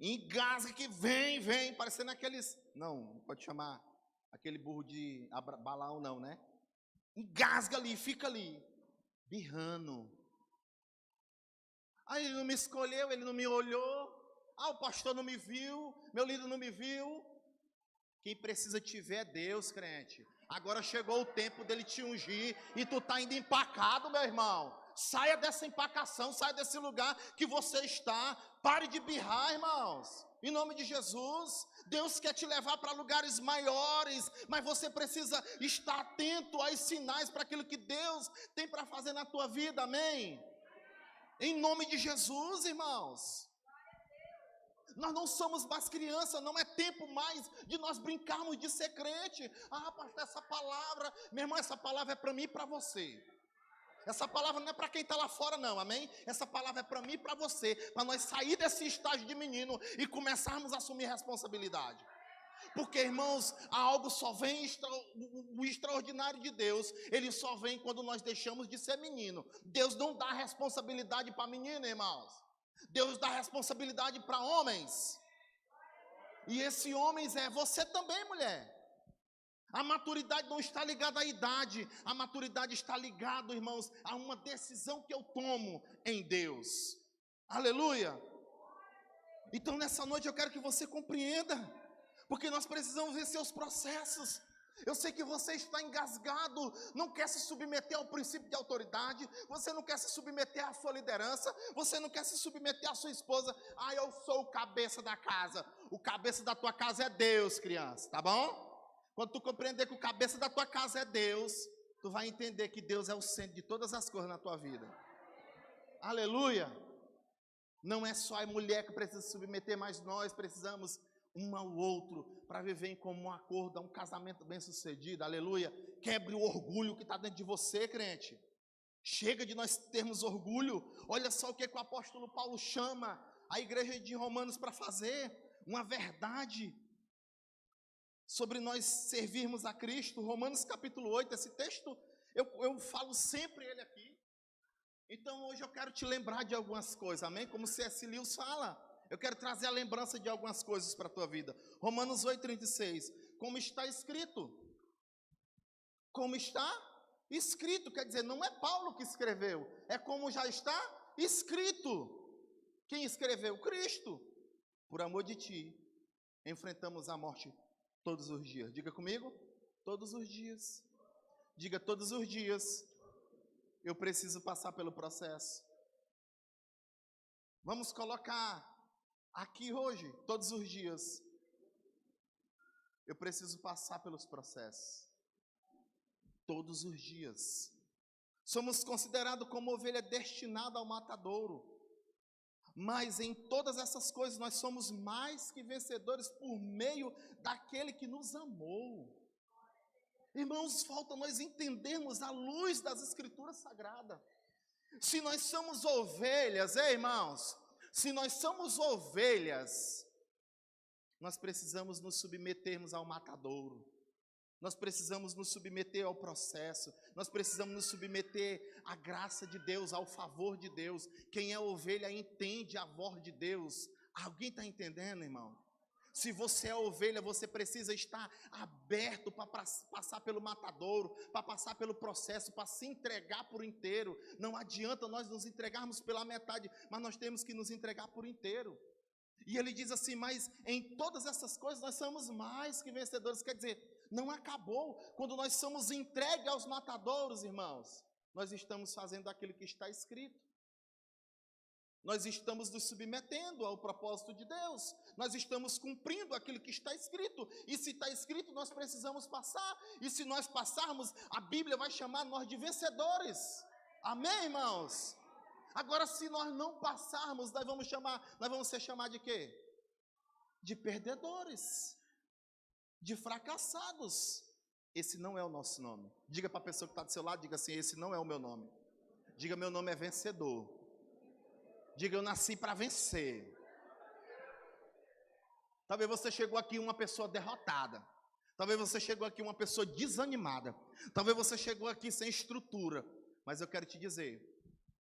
Engasga que vem, parecendo aqueles... Não pode chamar aquele burro de Balaão não, né? Engasga ali, fica ali, birrando. Aí ele não me escolheu, ele não me olhou. O pastor não me viu, meu líder não me viu. Quem precisa te ver é Deus, crente. Agora chegou o tempo dele te ungir e tu está indo empacado, meu irmão. Saia dessa empacação, saia desse lugar que você está. Pare de birrar, irmãos. Em nome de Jesus, Deus quer te levar para lugares maiores, mas você precisa estar atento aos sinais para aquilo que Deus tem para fazer na tua vida, amém? Em nome de Jesus, irmãos. Nós não somos mais crianças, não é tempo mais de nós brincarmos de ser crente. Pastor, essa palavra, meu irmão, essa palavra é para mim e para você. Essa palavra não é para quem está lá fora não, amém? Essa palavra é para mim e para você, para nós sair desse estágio de menino e começarmos a assumir responsabilidade. Porque, irmãos, algo só vem, o extraordinário de Deus, ele só vem quando nós deixamos de ser menino. Deus não dá responsabilidade para menino, irmãos. Deus dá responsabilidade para homens. E esse homens é você também, mulher. A maturidade não está ligada à idade, a maturidade está ligada, irmãos, a uma decisão que eu tomo em Deus. Aleluia! Então nessa noite eu quero que você compreenda, porque nós precisamos vencer os processos. Eu sei que você está engasgado, não quer se submeter ao princípio de autoridade, você não quer se submeter à sua liderança, você não quer se submeter à sua esposa. Ah, eu sou o cabeça da casa. O cabeça da tua casa é Deus, criança, tá bom? Quando tu compreender que o cabeça da tua casa é Deus, tu vai entender que Deus é o centro de todas as coisas na tua vida. Aleluia! Não é só a mulher que precisa se submeter, mas nós precisamos um ao outro para viver em comum acordo, um casamento bem sucedido. Aleluia! Quebre o orgulho que está dentro de você, crente. Chega de nós termos orgulho. Olha só o que o apóstolo Paulo chama a igreja de Romanos para fazer. Uma verdade sobre nós servirmos a Cristo. Romanos capítulo 8, esse texto, eu falo sempre ele aqui. Então hoje eu quero te lembrar de algumas coisas, amém? Como C.S. Lewis fala, eu quero trazer a lembrança de algumas coisas para a tua vida. Romanos 8,36, como está escrito. Como está escrito, quer dizer, não é Paulo que escreveu, é como já está escrito. Quem escreveu? Cristo. Por amor de ti, enfrentamos a morte todos os dias. Diga comigo, todos os dias. Diga, todos os dias eu preciso passar pelo processo. Vamos colocar aqui hoje, todos os dias eu preciso passar pelos processos. Todos os dias. Somos considerados como ovelha destinada ao matadouro. Mas em todas essas coisas nós somos mais que vencedores por meio daquele que nos amou. Irmãos, falta nós entendermos a luz das Escrituras Sagradas. Se nós somos ovelhas, irmãos, se nós somos ovelhas, nós precisamos nos submetermos ao matadouro. Nós precisamos nos submeter ao processo, nós precisamos nos submeter à graça de Deus, ao favor de Deus. Quem é ovelha entende a voz de Deus. Alguém está entendendo, irmão? Se você é ovelha, você precisa estar aberto para passar pelo matadouro, para passar pelo processo, para se entregar por inteiro. Não adianta nós nos entregarmos pela metade, mas nós temos que nos entregar por inteiro. E ele diz assim, mas em todas essas coisas nós somos mais que vencedores. Quer dizer, não acabou. Quando nós somos entregues aos matadouros, irmãos, nós estamos fazendo aquilo que está escrito. Nós estamos nos submetendo ao propósito de Deus. Nós estamos cumprindo aquilo que está escrito. E se está escrito, nós precisamos passar. E se nós passarmos, a Bíblia vai chamar nós de vencedores. Amém, irmãos? Agora, se nós não passarmos, nós vamos ser chamados de quê? De perdedores, de fracassados. Esse não é o nosso nome. Diga para a pessoa que está do seu lado, diga assim, esse não é o meu nome. Diga, meu nome é vencedor. Diga, eu nasci para vencer. Talvez você chegou aqui uma pessoa derrotada. Talvez você chegou aqui uma pessoa desanimada. Talvez você chegou aqui sem estrutura. Mas eu quero te dizer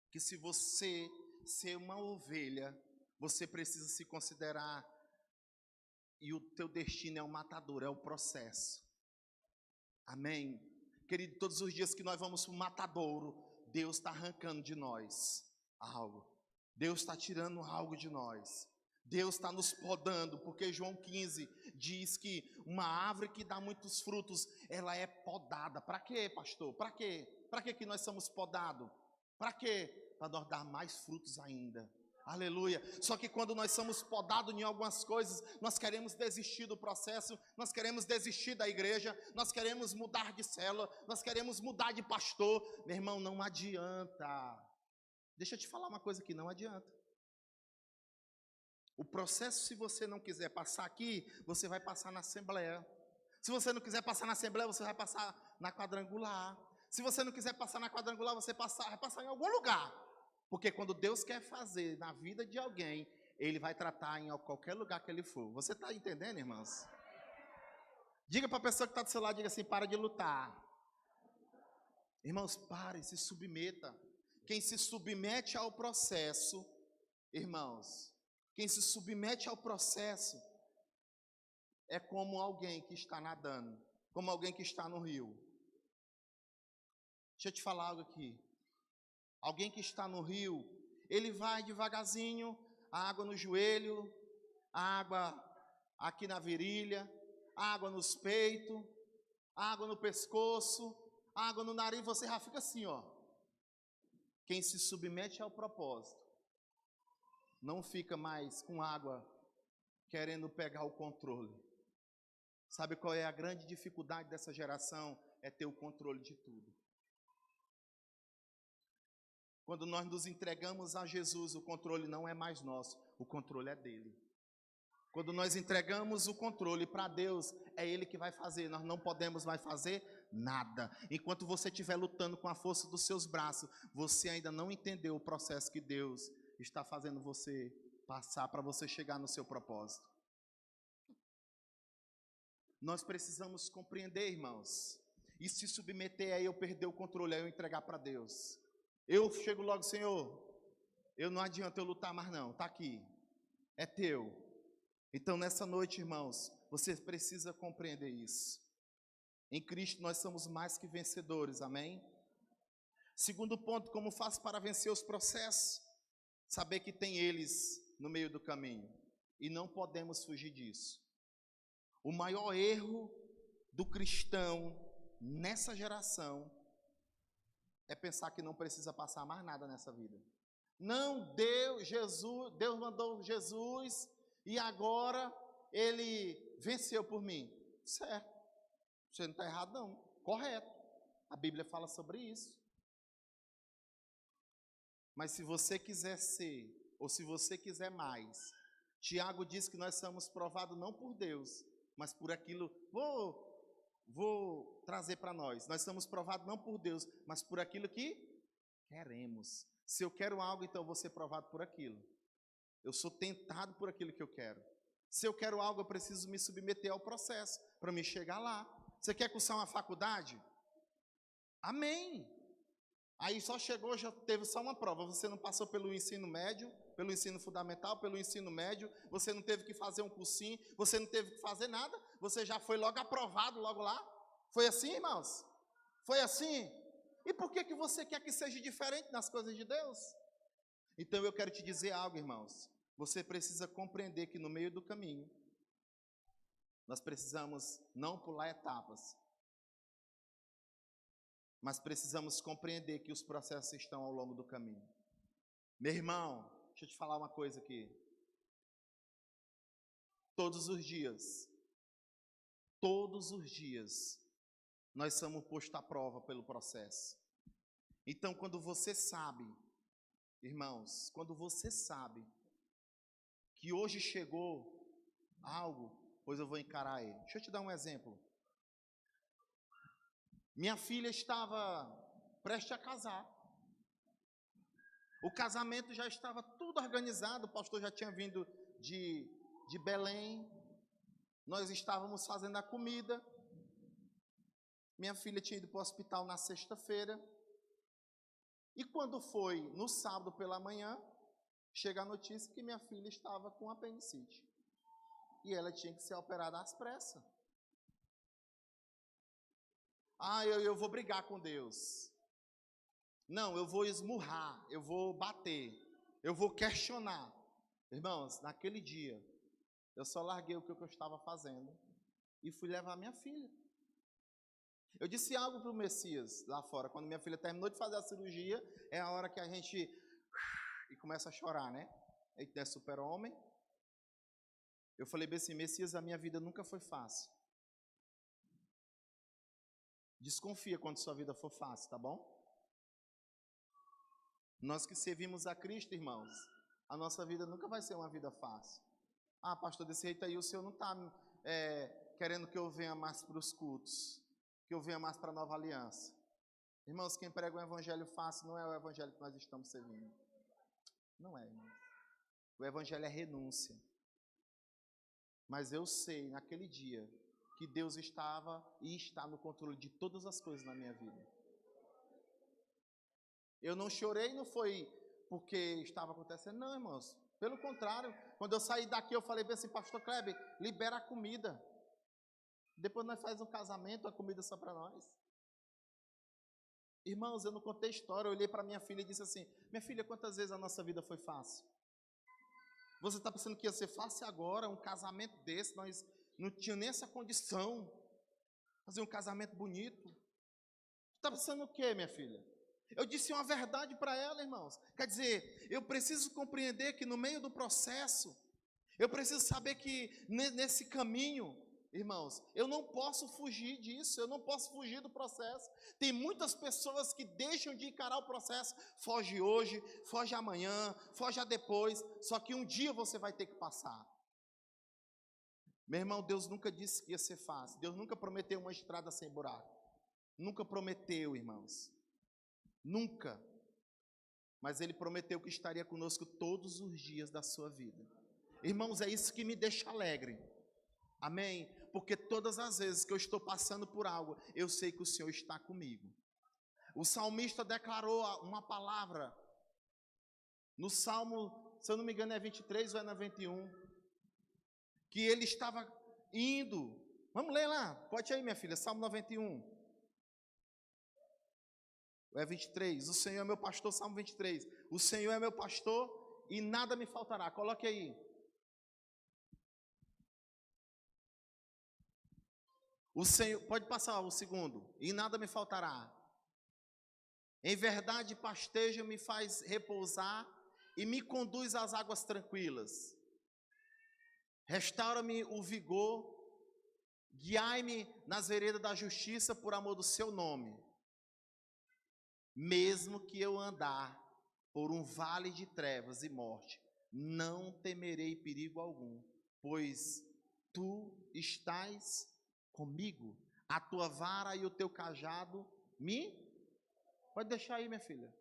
que se você ser uma ovelha, você precisa se considerar, e o teu destino é o matador, é o processo. Amém? Querido, todos os dias que nós vamos para o matadouro, Deus está arrancando de nós algo. Deus está tirando algo de nós. Deus está nos podando, porque João 15 diz que uma árvore que dá muitos frutos, ela é podada. Para quê, pastor? Para quê? Para que nós somos podados? Para quê? Para nós dar mais frutos ainda. Aleluia. Só que quando nós somos podados em algumas coisas, nós queremos desistir do processo, nós queremos desistir da igreja, nós queremos mudar de célula, nós queremos mudar de pastor. Meu irmão, não adianta. Deixa eu te falar uma coisa que não adianta. O processo, se você não quiser passar aqui, você vai passar na assembleia. Se você não quiser passar na assembleia, você vai passar na quadrangular. Se você não quiser passar na quadrangular, você vai passar em algum lugar. Porque quando Deus quer fazer na vida de alguém, Ele vai tratar em qualquer lugar que Ele for. Você está entendendo, irmãos? Diga para a pessoa que está do seu lado, diga assim, para de lutar. Irmãos, pare, se submeta. Quem se submete ao processo, irmãos, quem se submete ao processo é como alguém que está nadando. como alguém que está no rio. Deixa eu te falar algo aqui. Alguém que está no rio, ele vai devagarzinho, a água no joelho, a água aqui na virilha, a água nos peitos, a água no pescoço, a água no nariz, você já fica assim, ó. Quem se submete ao propósito, não fica mais com água querendo pegar o controle. Sabe qual é a grande dificuldade dessa geração? É ter o controle de tudo. Quando nós nos entregamos a Jesus, o controle não é mais nosso, o controle é dele. Quando nós entregamos o controle para Deus, é Ele que vai fazer, nós não podemos mais fazer nada. Enquanto você estiver lutando com a força dos seus braços, você ainda não entendeu o processo que Deus está fazendo você passar para você chegar no seu propósito. Nós precisamos compreender, irmãos, e se submeter a eu perder o controle, a eu entregar para Deus. Eu chego logo, Senhor, eu não adianta eu lutar mais não, está aqui, é teu. Então nessa noite, irmãos, você precisa compreender isso. Em Cristo nós somos mais que vencedores, amém? Segundo ponto, como faço para vencer os processos? Saber que tem eles no meio do caminho, e não podemos fugir disso. O maior erro do cristão nessa geração é pensar que não precisa passar mais nada nessa vida. Não, Deus mandou Jesus e agora Ele venceu por mim. Certo, você não está errado não, correto. A Bíblia fala sobre isso. Mas se você quiser ser, ou se você quiser mais, Tiago diz que nós somos provados não por Deus, mas por aquilo, vou trazer para nós. Nós somos provados não por Deus, mas por aquilo que queremos. Se eu quero algo, então eu vou ser provado por aquilo. Eu sou tentado por aquilo que eu quero. Se eu quero algo, eu preciso me submeter ao processo para me chegar lá. Você quer cursar uma faculdade? Amém. Aí só chegou, já teve só uma prova. Você não passou pelo ensino médio, pelo ensino fundamental, pelo ensino médio. Você não teve que fazer um cursinho, você não teve que fazer nada. Você já foi logo aprovado, logo lá. Foi assim, irmãos? Foi assim? E por que você quer que seja diferente nas coisas de Deus? Então eu quero te dizer algo, irmãos. Você precisa compreender que no meio do caminho, nós precisamos não pular etapas, mas precisamos compreender que os processos estão ao longo do caminho. Meu irmão, deixa eu te falar uma coisa aqui. Todos os dias, nós somos postos à prova pelo processo. Então, quando você sabe, irmãos, quando você sabe que hoje chegou algo, pois eu vou encarar ele. Deixa eu te dar um exemplo. Minha filha estava prestes a casar. O casamento já estava tudo organizado, o pastor já tinha vindo de Belém. Nós estávamos fazendo a comida. Minha filha tinha ido para o hospital na sexta-feira. E quando foi no sábado pela manhã, chega a notícia que minha filha estava com apendicite. E ela tinha que ser operada às pressas. Eu vou brigar com Deus. Não, eu vou esmurrar, eu vou bater, eu vou questionar. Irmãos, naquele dia, eu só larguei o que eu estava fazendo e fui levar minha filha. Eu disse algo para o Messias lá fora, quando minha filha terminou de fazer a cirurgia, é a hora que a gente e começa a chorar, né? Ele é super-homem. Eu falei bem assim, Messias, a minha vida nunca foi fácil. Desconfia quando sua vida for fácil, tá bom? Nós que servimos a Cristo, irmãos, a nossa vida nunca vai ser uma vida fácil. Pastor, desse jeito aí o senhor não está querendo que eu venha mais para os cultos, que eu venha mais para a nova aliança. Irmãos, quem prega um evangelho fácil não é o evangelho que nós estamos servindo. Não é, irmão. O evangelho é renúncia. Mas eu sei, naquele dia, que Deus estava e está no controle de todas as coisas na minha vida. Eu não chorei, não foi porque estava acontecendo, não, irmãos. Pelo contrário, quando eu saí daqui, eu falei bem assim, pastor Kleber, libera a comida. Depois nós faz um casamento, a comida só para nós. Irmãos, eu não contei história, eu olhei para minha filha e disse assim, minha filha, quantas vezes a nossa vida foi fácil? Você está pensando que ia ser fácil agora, um casamento desse, nós não tínhamos nem essa condição, fazer um casamento bonito. Está pensando o quê, minha filha? Eu disse uma verdade para ela, irmãos. Quer dizer, eu preciso compreender que no meio do processo, eu preciso saber que nesse caminho, irmãos, eu não posso fugir disso, eu não posso fugir do processo. Tem muitas pessoas que deixam de encarar o processo, foge hoje, foge amanhã, foge a depois, só que um dia você vai ter que passar. Meu irmão, Deus nunca disse que ia ser fácil, Deus nunca prometeu uma estrada sem buraco, nunca prometeu, irmãos, nunca, mas Ele prometeu que estaria conosco todos os dias da sua vida. Irmãos, é isso que me deixa alegre, amém? Porque todas as vezes que eu estou passando por algo, eu sei que o Senhor está comigo. O salmista declarou uma palavra, no Salmo, se eu não me engano é 23 ou é 91, que ele estava indo, vamos ler lá, pode ir aí minha filha, Salmo 91, ou é 23, o Senhor é meu pastor, Salmo 23, o Senhor é meu pastor e nada me faltará, coloque aí. O Senhor, pode passar o segundo, e nada me faltará. Em verdade pasteja me faz repousar e me conduz às águas tranquilas. Restaura-me o vigor, guiai-me nas veredas da justiça por amor do seu nome. Mesmo que eu andar por um vale de trevas e morte, não temerei perigo algum, pois tu estás comigo, a tua vara e o teu cajado me... Pode deixar aí, minha filha.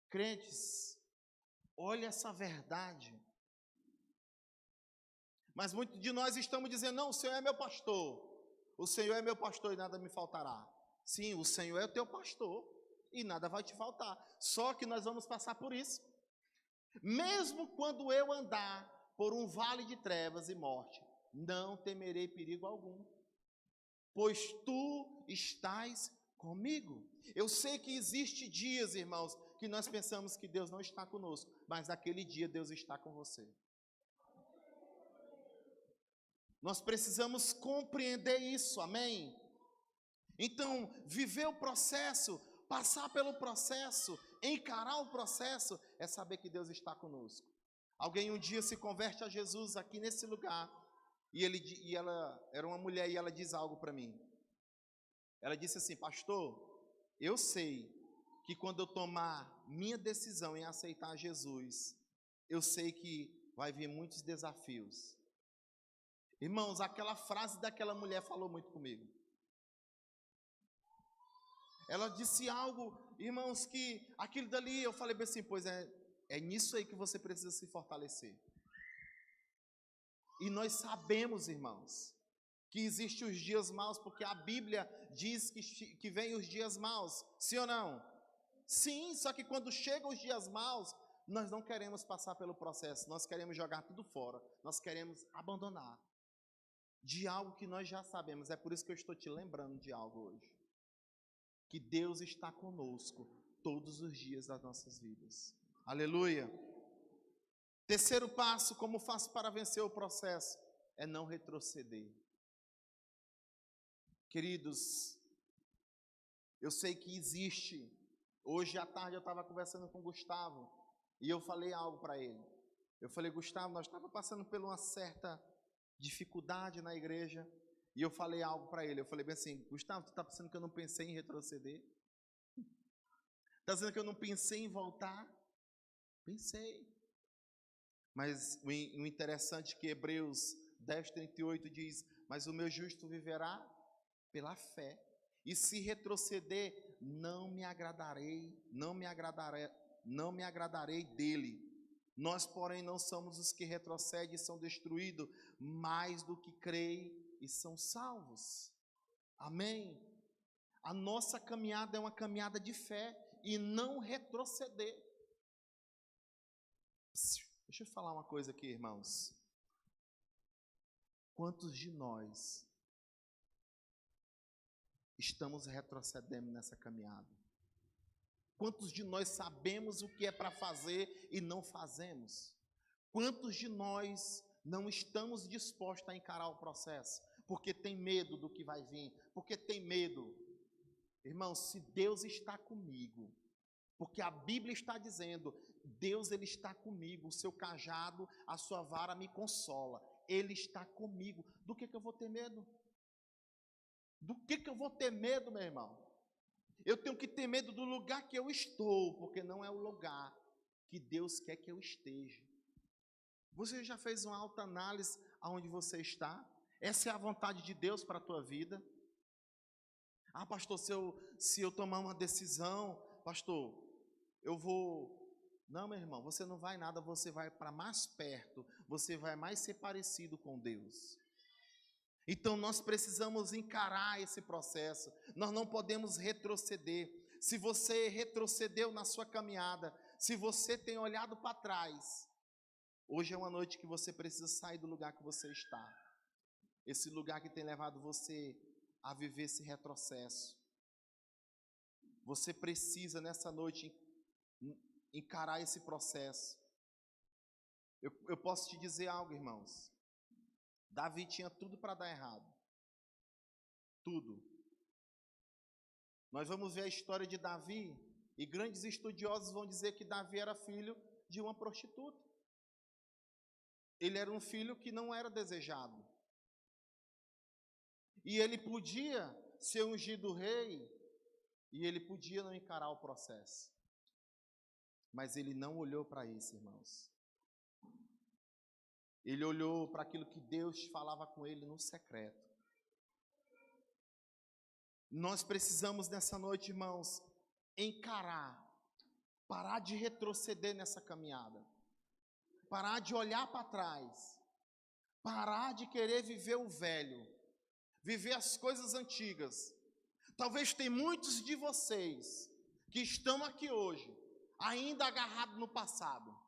Crentes, olha essa verdade. Mas muitos de nós estamos dizendo, não, o Senhor é meu pastor. O Senhor é meu pastor e nada me faltará. Sim, o Senhor é o teu pastor e nada vai te faltar. Só que nós vamos passar por isso. Mesmo quando eu andar por um vale de trevas e morte, não temerei perigo algum, pois tu estás comigo. Eu sei que existe dias, irmãos, que nós pensamos que Deus não está conosco, mas naquele dia Deus está com você. Nós precisamos compreender isso, amém? Então, viver o processo, passar pelo processo, encarar o processo, é saber que Deus está conosco. Alguém um dia se converte a Jesus aqui nesse lugar, e ela era uma mulher e ela diz algo para mim. Ela disse assim, pastor, eu sei que quando eu tomar minha decisão em aceitar Jesus, eu sei que vai vir muitos desafios. Irmãos, aquela frase daquela mulher falou muito comigo. Ela disse algo, irmãos, que aquilo dali, eu falei bem assim, pois é nisso aí que você precisa se fortalecer. E nós sabemos, irmãos, que existem os dias maus, porque a Bíblia diz que vem os dias maus, sim ou não? Sim, só que quando chegam os dias maus, nós não queremos passar pelo processo, nós queremos jogar tudo fora, nós queremos abandonar de algo que nós já sabemos. É por isso que eu estou te lembrando de algo hoje, que Deus está conosco todos os dias das nossas vidas. Aleluia. Terceiro passo, como faço para vencer o processo? É não retroceder. Queridos, eu sei que existe. Hoje à tarde eu estava conversando com o Gustavo e eu falei algo para ele. Eu falei, Gustavo, nós estávamos passando por uma certa dificuldade na igreja e eu falei algo para ele. Eu falei bem assim, Gustavo, tu está pensando que eu não pensei em retroceder? Está dizendo que eu não pensei em voltar? Pensei. Mas o interessante é que Hebreus 10:38 diz, mas o meu justo viverá pela fé. E se retroceder, não me agradarei dele. Nós, porém, não somos os que retrocedem e são destruídos, mais do que creem e são salvos. Amém? A nossa caminhada é uma caminhada de fé e não retroceder. Deixa eu falar uma coisa aqui, irmãos. Quantos de nós estamos retrocedendo nessa caminhada? Quantos de nós sabemos o que é para fazer e não fazemos? Quantos de nós não estamos dispostos a encarar o processo? Porque tem medo do que vai vir, porque tem medo. Irmão, se Deus está comigo, porque a Bíblia está dizendo, Deus ele está comigo, o seu cajado, a sua vara me consola. Ele está comigo. Do que eu vou ter medo? Do que eu vou ter medo, meu irmão? Eu tenho que ter medo do lugar que eu estou, porque não é o lugar que Deus quer que eu esteja. Você já fez uma autoanálise aonde você está? Essa é a vontade de Deus para a tua vida? Ah, pastor, se eu tomar uma decisão, pastor, eu vou... Não, meu irmão, você não vai nada, você vai para mais perto, você vai mais ser parecido com Deus. Então nós precisamos encarar esse processo, nós não podemos retroceder. Se você retrocedeu na sua caminhada, se você tem olhado para trás, hoje é uma noite que você precisa sair do lugar que você está. Esse lugar que tem levado você a viver esse retrocesso. Você precisa nessa noite encarar esse processo. Eu posso te dizer algo, irmãos. Davi tinha tudo para dar errado. Tudo. Nós vamos ver a história de Davi, e grandes estudiosos vão dizer que Davi era filho de uma prostituta. Ele era um filho que não era desejado. E ele podia ser ungido rei, e ele podia não encarar o processo. Mas ele não olhou para isso, irmãos. Ele olhou para aquilo que Deus falava com ele no secreto. Nós precisamos nessa noite, irmãos, encarar, parar de retroceder nessa caminhada, parar de olhar para trás, parar de querer viver o velho, viver as coisas antigas. Talvez tem muitos de vocês que estão aqui hoje, ainda agarrados no passado.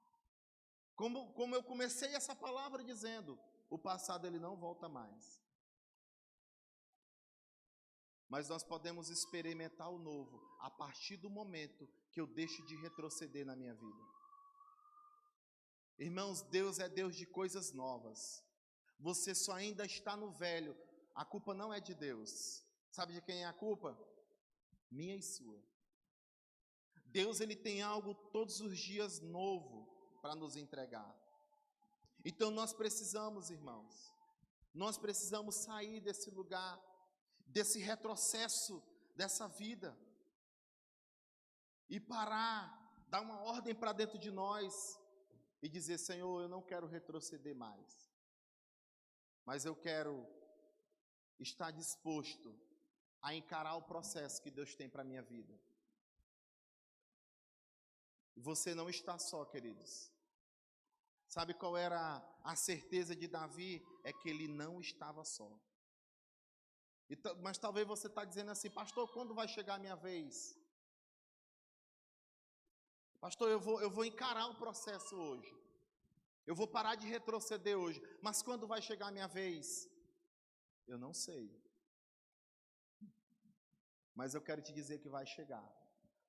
Como eu comecei essa palavra dizendo, o passado ele não volta mais. Mas nós podemos experimentar o novo a partir do momento que eu deixo de retroceder na minha vida. Irmãos, Deus é Deus de coisas novas. Você só ainda está no velho. A culpa não é de Deus. Sabe de quem é a culpa? Minha e sua. Deus ele tem algo todos os dias novo para nos entregar. Então nós precisamos, irmãos, nós precisamos sair desse lugar, desse retrocesso dessa vida e parar, dar uma ordem para dentro de nós e dizer, Senhor, eu não quero retroceder mais, mas eu quero estar disposto a encarar o processo que Deus tem para a minha vida. Você não está só, queridos. Sabe qual era a certeza de Davi? É que ele não estava só. Mas talvez você está dizendo assim, pastor, quando vai chegar a minha vez? Pastor, eu vou encarar o processo hoje. Eu vou parar de retroceder hoje. Mas quando vai chegar a minha vez? Eu não sei. Mas eu quero te dizer que vai chegar.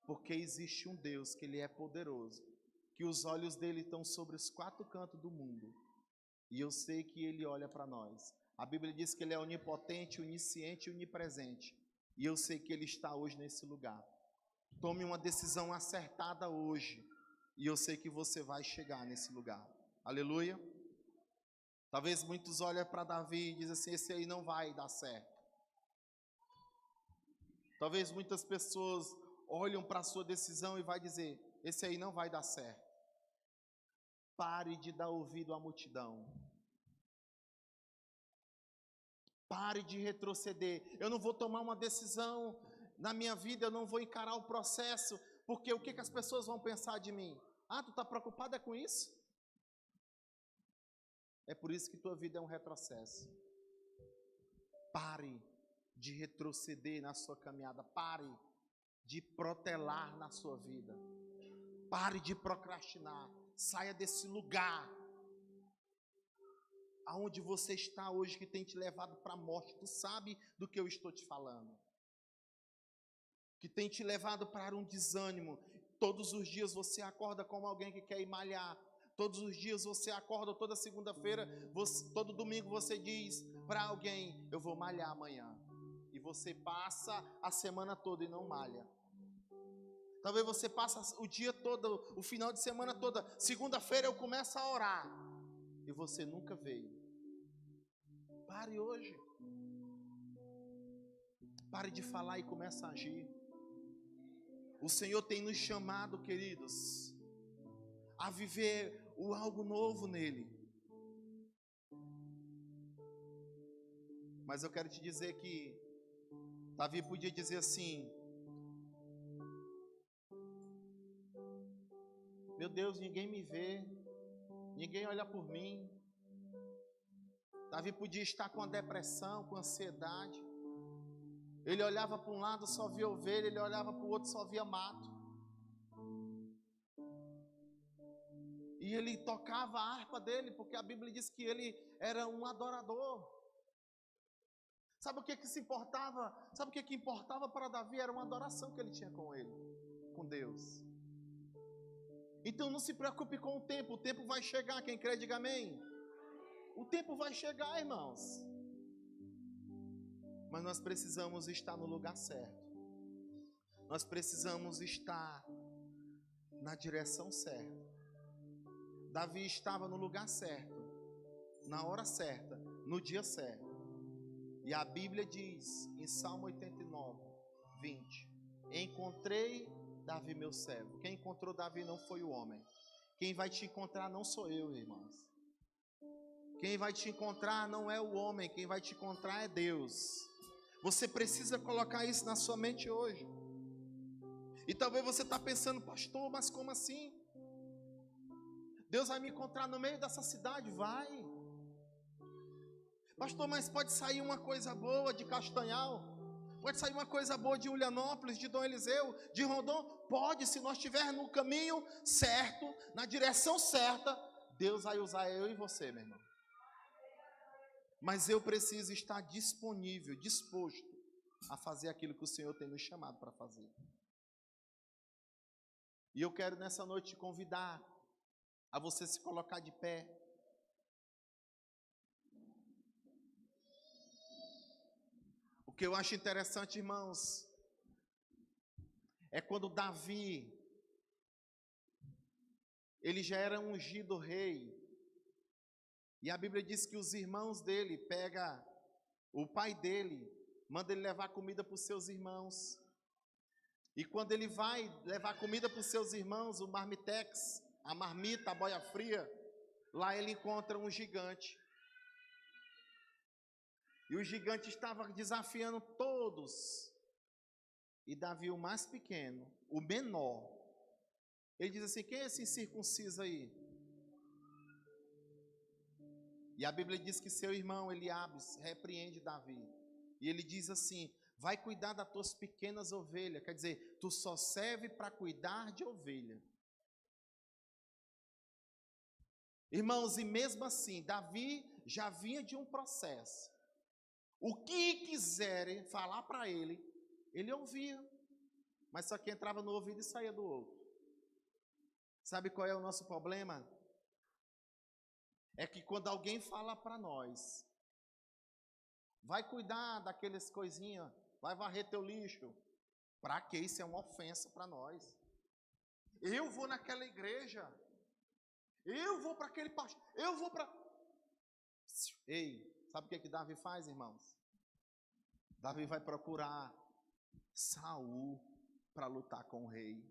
Porque existe um Deus que ele é poderoso, que os olhos dele estão sobre os quatro cantos do mundo. E eu sei que ele olha para nós. A Bíblia diz que ele é onipotente, onisciente e onipresente. E eu sei que ele está hoje nesse lugar. Tome uma decisão acertada hoje. E eu sei que você vai chegar nesse lugar. Aleluia. Talvez muitos olhem para Davi e dizem assim, esse aí não vai dar certo. Talvez muitas pessoas olham para a sua decisão e vai dizer, esse aí não vai dar certo. Pare de dar ouvido à multidão. Pare de retroceder. Eu não vou tomar uma decisão na minha vida, eu não vou encarar o processo, porque o que as pessoas vão pensar de mim? Ah, tu está preocupada com isso? É por isso que tua vida é um retrocesso. Pare de retroceder na sua caminhada. Pare de protelar na sua vida. Pare de procrastinar. Saia desse lugar. aonde você está hoje que tem te levado para a morte. Tu sabe do que eu estou te falando. Que tem te levado para um desânimo. Todos os dias você acorda como alguém que quer ir malhar. Todos os dias você acorda, toda segunda-feira, todo domingo você diz para alguém, eu vou malhar amanhã. E você passa a semana toda e não malha. Talvez você passe o dia todo, o final de semana toda. Segunda-feira eu começo a orar. E você nunca veio. Pare hoje. Pare de falar e comece a agir. O Senhor tem nos chamado, queridos, a viver algo novo nele. Mas eu quero te dizer que Davi podia dizer assim: meu Deus, ninguém me vê, ninguém olha por mim. Davi podia estar com a depressão, com ansiedade. Ele olhava para um lado, só via ovelha, ele olhava para o outro, só via mato. E ele tocava a harpa dele, porque a Bíblia diz que ele era um adorador. Sabe o que se importava? Sabe o que importava para Davi? Era uma adoração que ele tinha com ele, com Deus. Então não se preocupe com o tempo vai chegar. Quem crê, diga amém. O tempo vai chegar, irmãos. Mas nós precisamos estar no lugar certo. Nós precisamos estar na direção certa. Davi estava no lugar certo, na hora certa, no dia certo. E a Bíblia diz em Salmo 89, 20: encontrei Davi meu servo. Quem encontrou Davi não foi o homem. Quem vai te encontrar não sou eu, irmãos. Quem vai te encontrar não é o homem. Quem vai te encontrar é Deus. Você precisa colocar isso na sua mente hoje. E talvez você está pensando, pastor, mas como assim? Deus vai me encontrar no meio dessa cidade? Vai. Pastor, mas pode sair uma coisa boa de Castanhal? Pode sair uma coisa boa de Ulianópolis, de Dom Eliseu, de Rondon? Pode, se nós estivermos no caminho certo, na direção certa, Deus vai usar eu e você, meu irmão. Mas eu preciso estar disponível, disposto a fazer aquilo que o Senhor tem nos chamado para fazer. E eu quero nessa noite te convidar a você se colocar de pé. O que eu acho interessante, irmãos, é quando Davi, ele já era ungido rei, e a Bíblia diz que os irmãos dele pega o pai dele, manda ele levar comida para os seus irmãos. E quando ele vai levar comida para os seus irmãos, o marmitex, a marmita, a boia fria, lá ele encontra um gigante. E o gigante estava desafiando todos. E Davi, o mais pequeno, o menor, ele diz assim: quem é esse incircunciso aí? E a Bíblia diz que seu irmão Eliabe repreende Davi. E ele diz assim: vai cuidar das tuas pequenas ovelhas. Quer dizer, tu só serve para cuidar de ovelha. Irmãos, e mesmo assim, Davi já vinha de um processo. O que quiserem falar para ele, ele ouvia. Mas só que entrava no ouvido e saía do outro. Sabe qual é o nosso problema? É que quando alguém fala para nós, vai cuidar daquelas coisinhas, vai varrer teu lixo. Para que isso é uma ofensa para nós? Eu vou naquela igreja, eu vou para aquele pastor, eu vou para... Ei, sabe o que Davi faz, irmãos? Davi vai procurar Saul para lutar com o rei.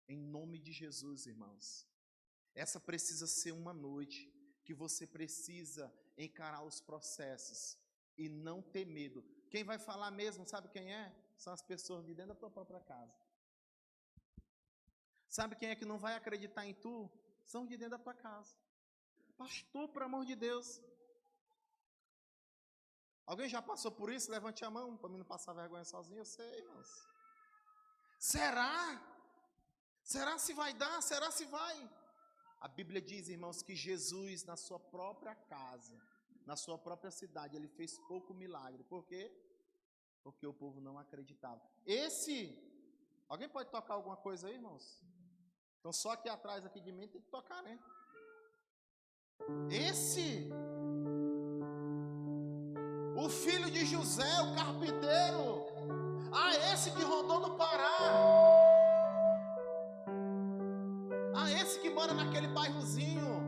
Em nome de Jesus, irmãos. Essa precisa ser uma noite que você precisa encarar os processos e não ter medo. Quem vai falar mesmo, sabe quem é? São as pessoas de dentro da tua própria casa. Sabe quem é que não vai acreditar em tu? São de dentro da tua casa. Pastor, por amor de Deus. Alguém já passou por isso? Levante a mão para mim não passar vergonha sozinho. Eu sei, irmãos. Será? Será se vai dar? Será se vai? A Bíblia diz, irmãos, que Jesus, na sua própria casa, na sua própria cidade, ele fez pouco milagre. Por quê? Porque o povo não acreditava. Alguém pode tocar alguma coisa aí, irmãos? Então só aqui atrás aqui de mim tem que tocar, né? O filho de José, o carpinteiro. Esse que rodou no Pará. Esse que mora naquele bairrozinho.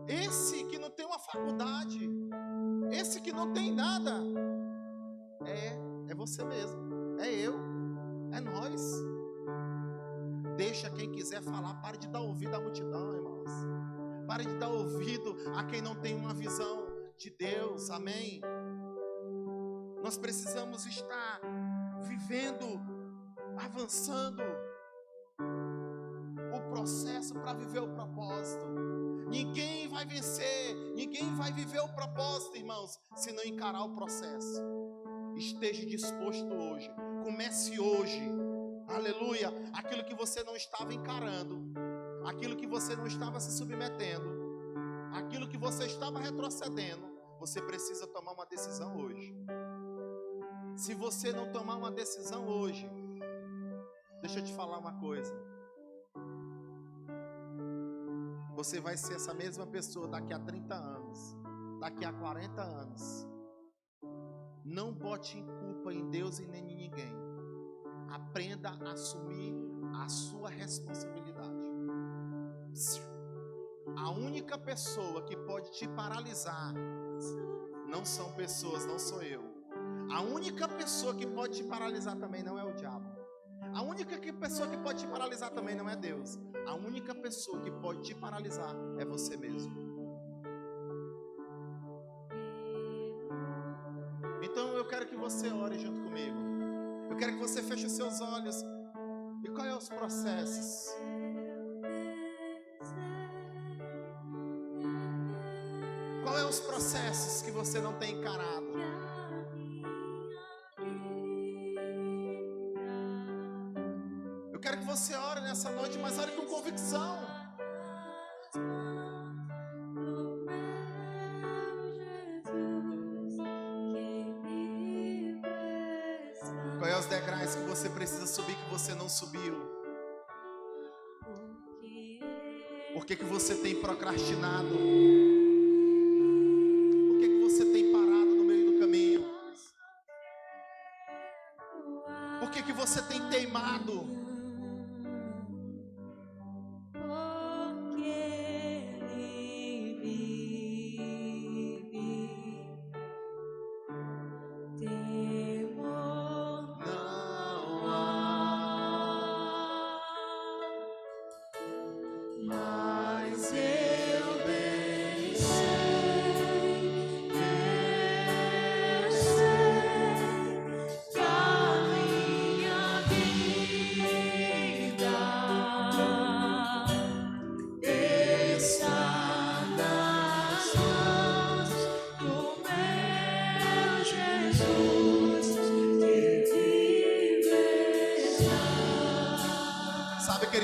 Esse que não tem uma faculdade. Esse que não tem nada. É você mesmo. É eu. É nós. Deixa quem quiser falar. Pare de dar ouvido à multidão, irmãos. Pare de dar ouvido a quem não tem uma visão de Deus. Amém? Nós precisamos estar vivendo, avançando o processo para viver o propósito. Ninguém vai vencer, ninguém vai viver o propósito, irmãos, se não encarar o processo. Esteja disposto hoje. Comece hoje. Aleluia. Aquilo que você não estava encarando, aquilo que você não estava se submetendo, aquilo que você estava retrocedendo, você precisa tomar uma decisão hoje. Se você não tomar uma decisão hoje, deixa eu te falar uma coisa. Você vai ser essa mesma pessoa daqui a 30 anos, daqui a 40 anos. Não bote em culpa em Deus e nem em ninguém. Aprenda a assumir a sua responsabilidade. A única pessoa que pode te paralisar não são pessoas, não sou eu. A única pessoa que pode te paralisar também não é o diabo. A única pessoa que pode te paralisar também não é Deus. A única pessoa que pode te paralisar é você mesmo. Então eu quero que você ore junto comigo. Eu quero que você feche os seus olhos. E qual é os processos? Qual é os processos que você não tem encarado? Eu quero que você ore nessa noite, mas ore com convicção. Quais os degraus que você precisa subir que você não subiu? Por que você tem procrastinado? Por que você tem parado no meio do caminho? Por que você tem teimado?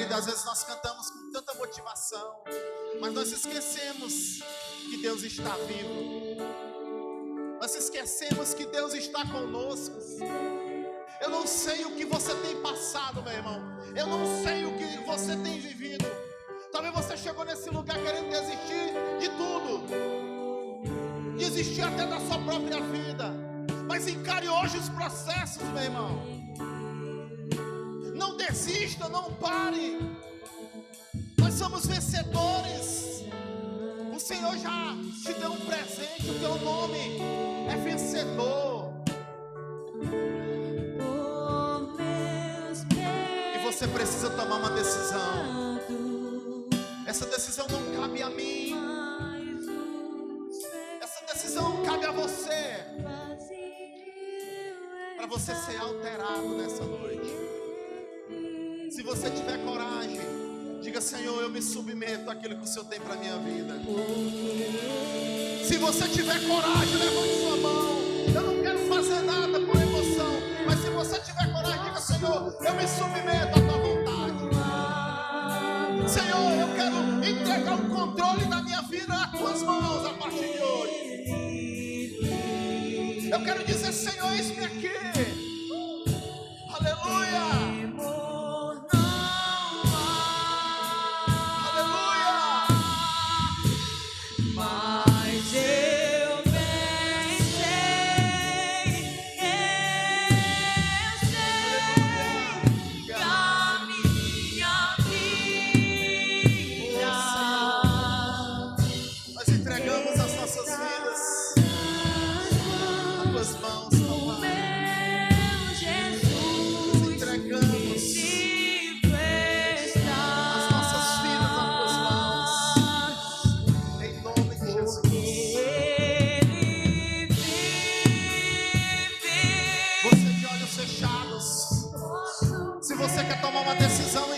Às vezes nós cantamos com tanta motivação, mas nós esquecemos que Deus está vivo. Nós esquecemos que Deus está conosco. Eu não sei o que você tem passado, meu irmão. Eu não sei o que você tem vivido. Talvez você chegou nesse lugar querendo desistir de tudo, desistir até da sua própria vida. Mas encare hoje os processos, meu irmão. Não desista, não pare. Nós somos vencedores. O Senhor já te deu um presente. O teu nome é vencedor. E você precisa tomar uma decisão. Essa decisão não cabe a mim. Essa decisão cabe a você. Para você ser alterado nessa noite. Se você tiver coragem, diga: Senhor, eu me submeto àquilo que o Senhor tem para a minha vida. Se você tiver coragem, levante sua mão. Eu não quero fazer nada por emoção, mas se você tiver coragem, diga: Senhor, eu me submeto à tua vontade. Senhor, eu quero Eu quero dizer, Senhor, eis-me aqui. Aleluia.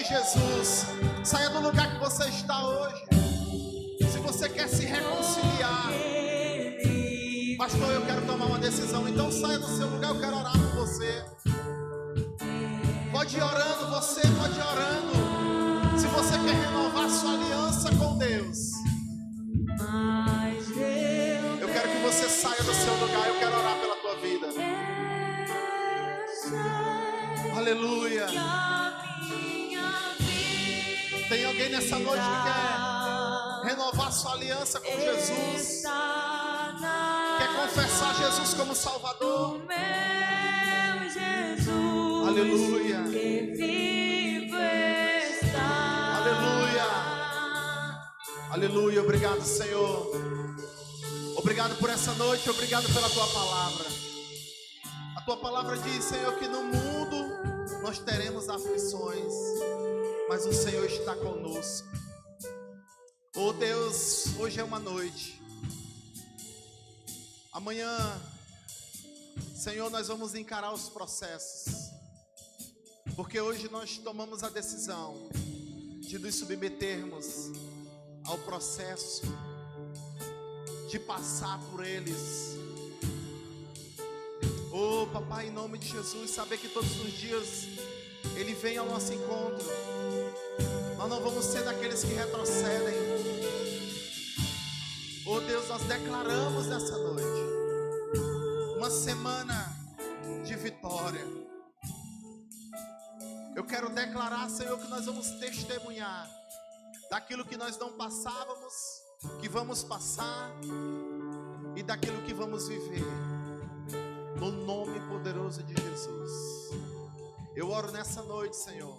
Jesus, saia do lugar que você está hoje. Se você quer se reconciliar, pastor, eu quero tomar uma decisão, então saia do seu lugar, eu quero orar por você. Pode ir orando, você pode ir orando. Se você quer renovar sua aliança com Deus, eu quero que você saia do seu lugar, eu quero orar pela tua vida. Aleluia. Tem alguém nessa noite que quer renovar sua aliança com Jesus? Quer confessar Jesus como Salvador? Aleluia. Aleluia. Aleluia. Obrigado, Senhor. Obrigado por essa noite. Obrigado pela tua palavra. A tua palavra diz, Senhor, que no mundo nós teremos aflições, mas o Senhor está conosco. Oh Deus, hoje é uma noite. Amanhã, Senhor, nós vamos encarar os processos, porque hoje nós tomamos a decisão de nos submetermos ao processo, de passar por eles. Oh Papai, em nome de Jesus, saber que todos os dias Ele vem ao nosso encontro. Nós não vamos ser daqueles que retrocedem. Oh Deus, nós declaramos nessa noite uma semana de vitória. Eu quero declarar, Senhor, que nós vamos testemunhar daquilo que nós não passávamos, que vamos passar, e daquilo que vamos viver, no nome poderoso de Jesus. Eu oro nessa noite, Senhor,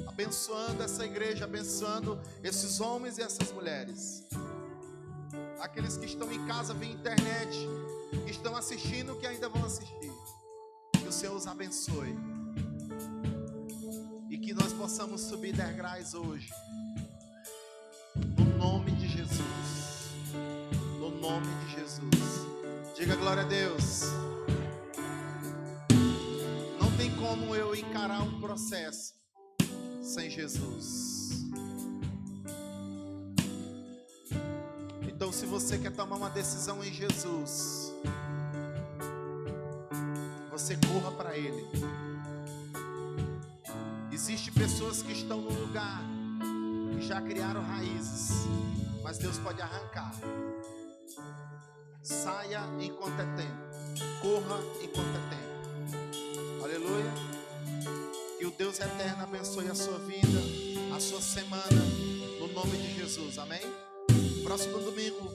abençoando essa igreja, abençoando esses homens e essas mulheres, aqueles que estão em casa via internet, que estão assistindo, que ainda vão assistir. Que o Senhor os abençoe e que nós possamos subir degraus hoje, no nome de Jesus, no nome de Jesus. Diga glória a Deus. Não tem como eu encarar um processo sem Jesus. Então, se você quer tomar uma decisão em Jesus, você corra para Ele. Existem pessoas que estão no lugar e já criaram raízes, mas Deus pode arrancar. Saia enquanto é tempo, corra enquanto é tempo. Aleluia. Que o Deus eterno abençoe a sua vida, a sua semana, no nome de Jesus, amém? Próximo domingo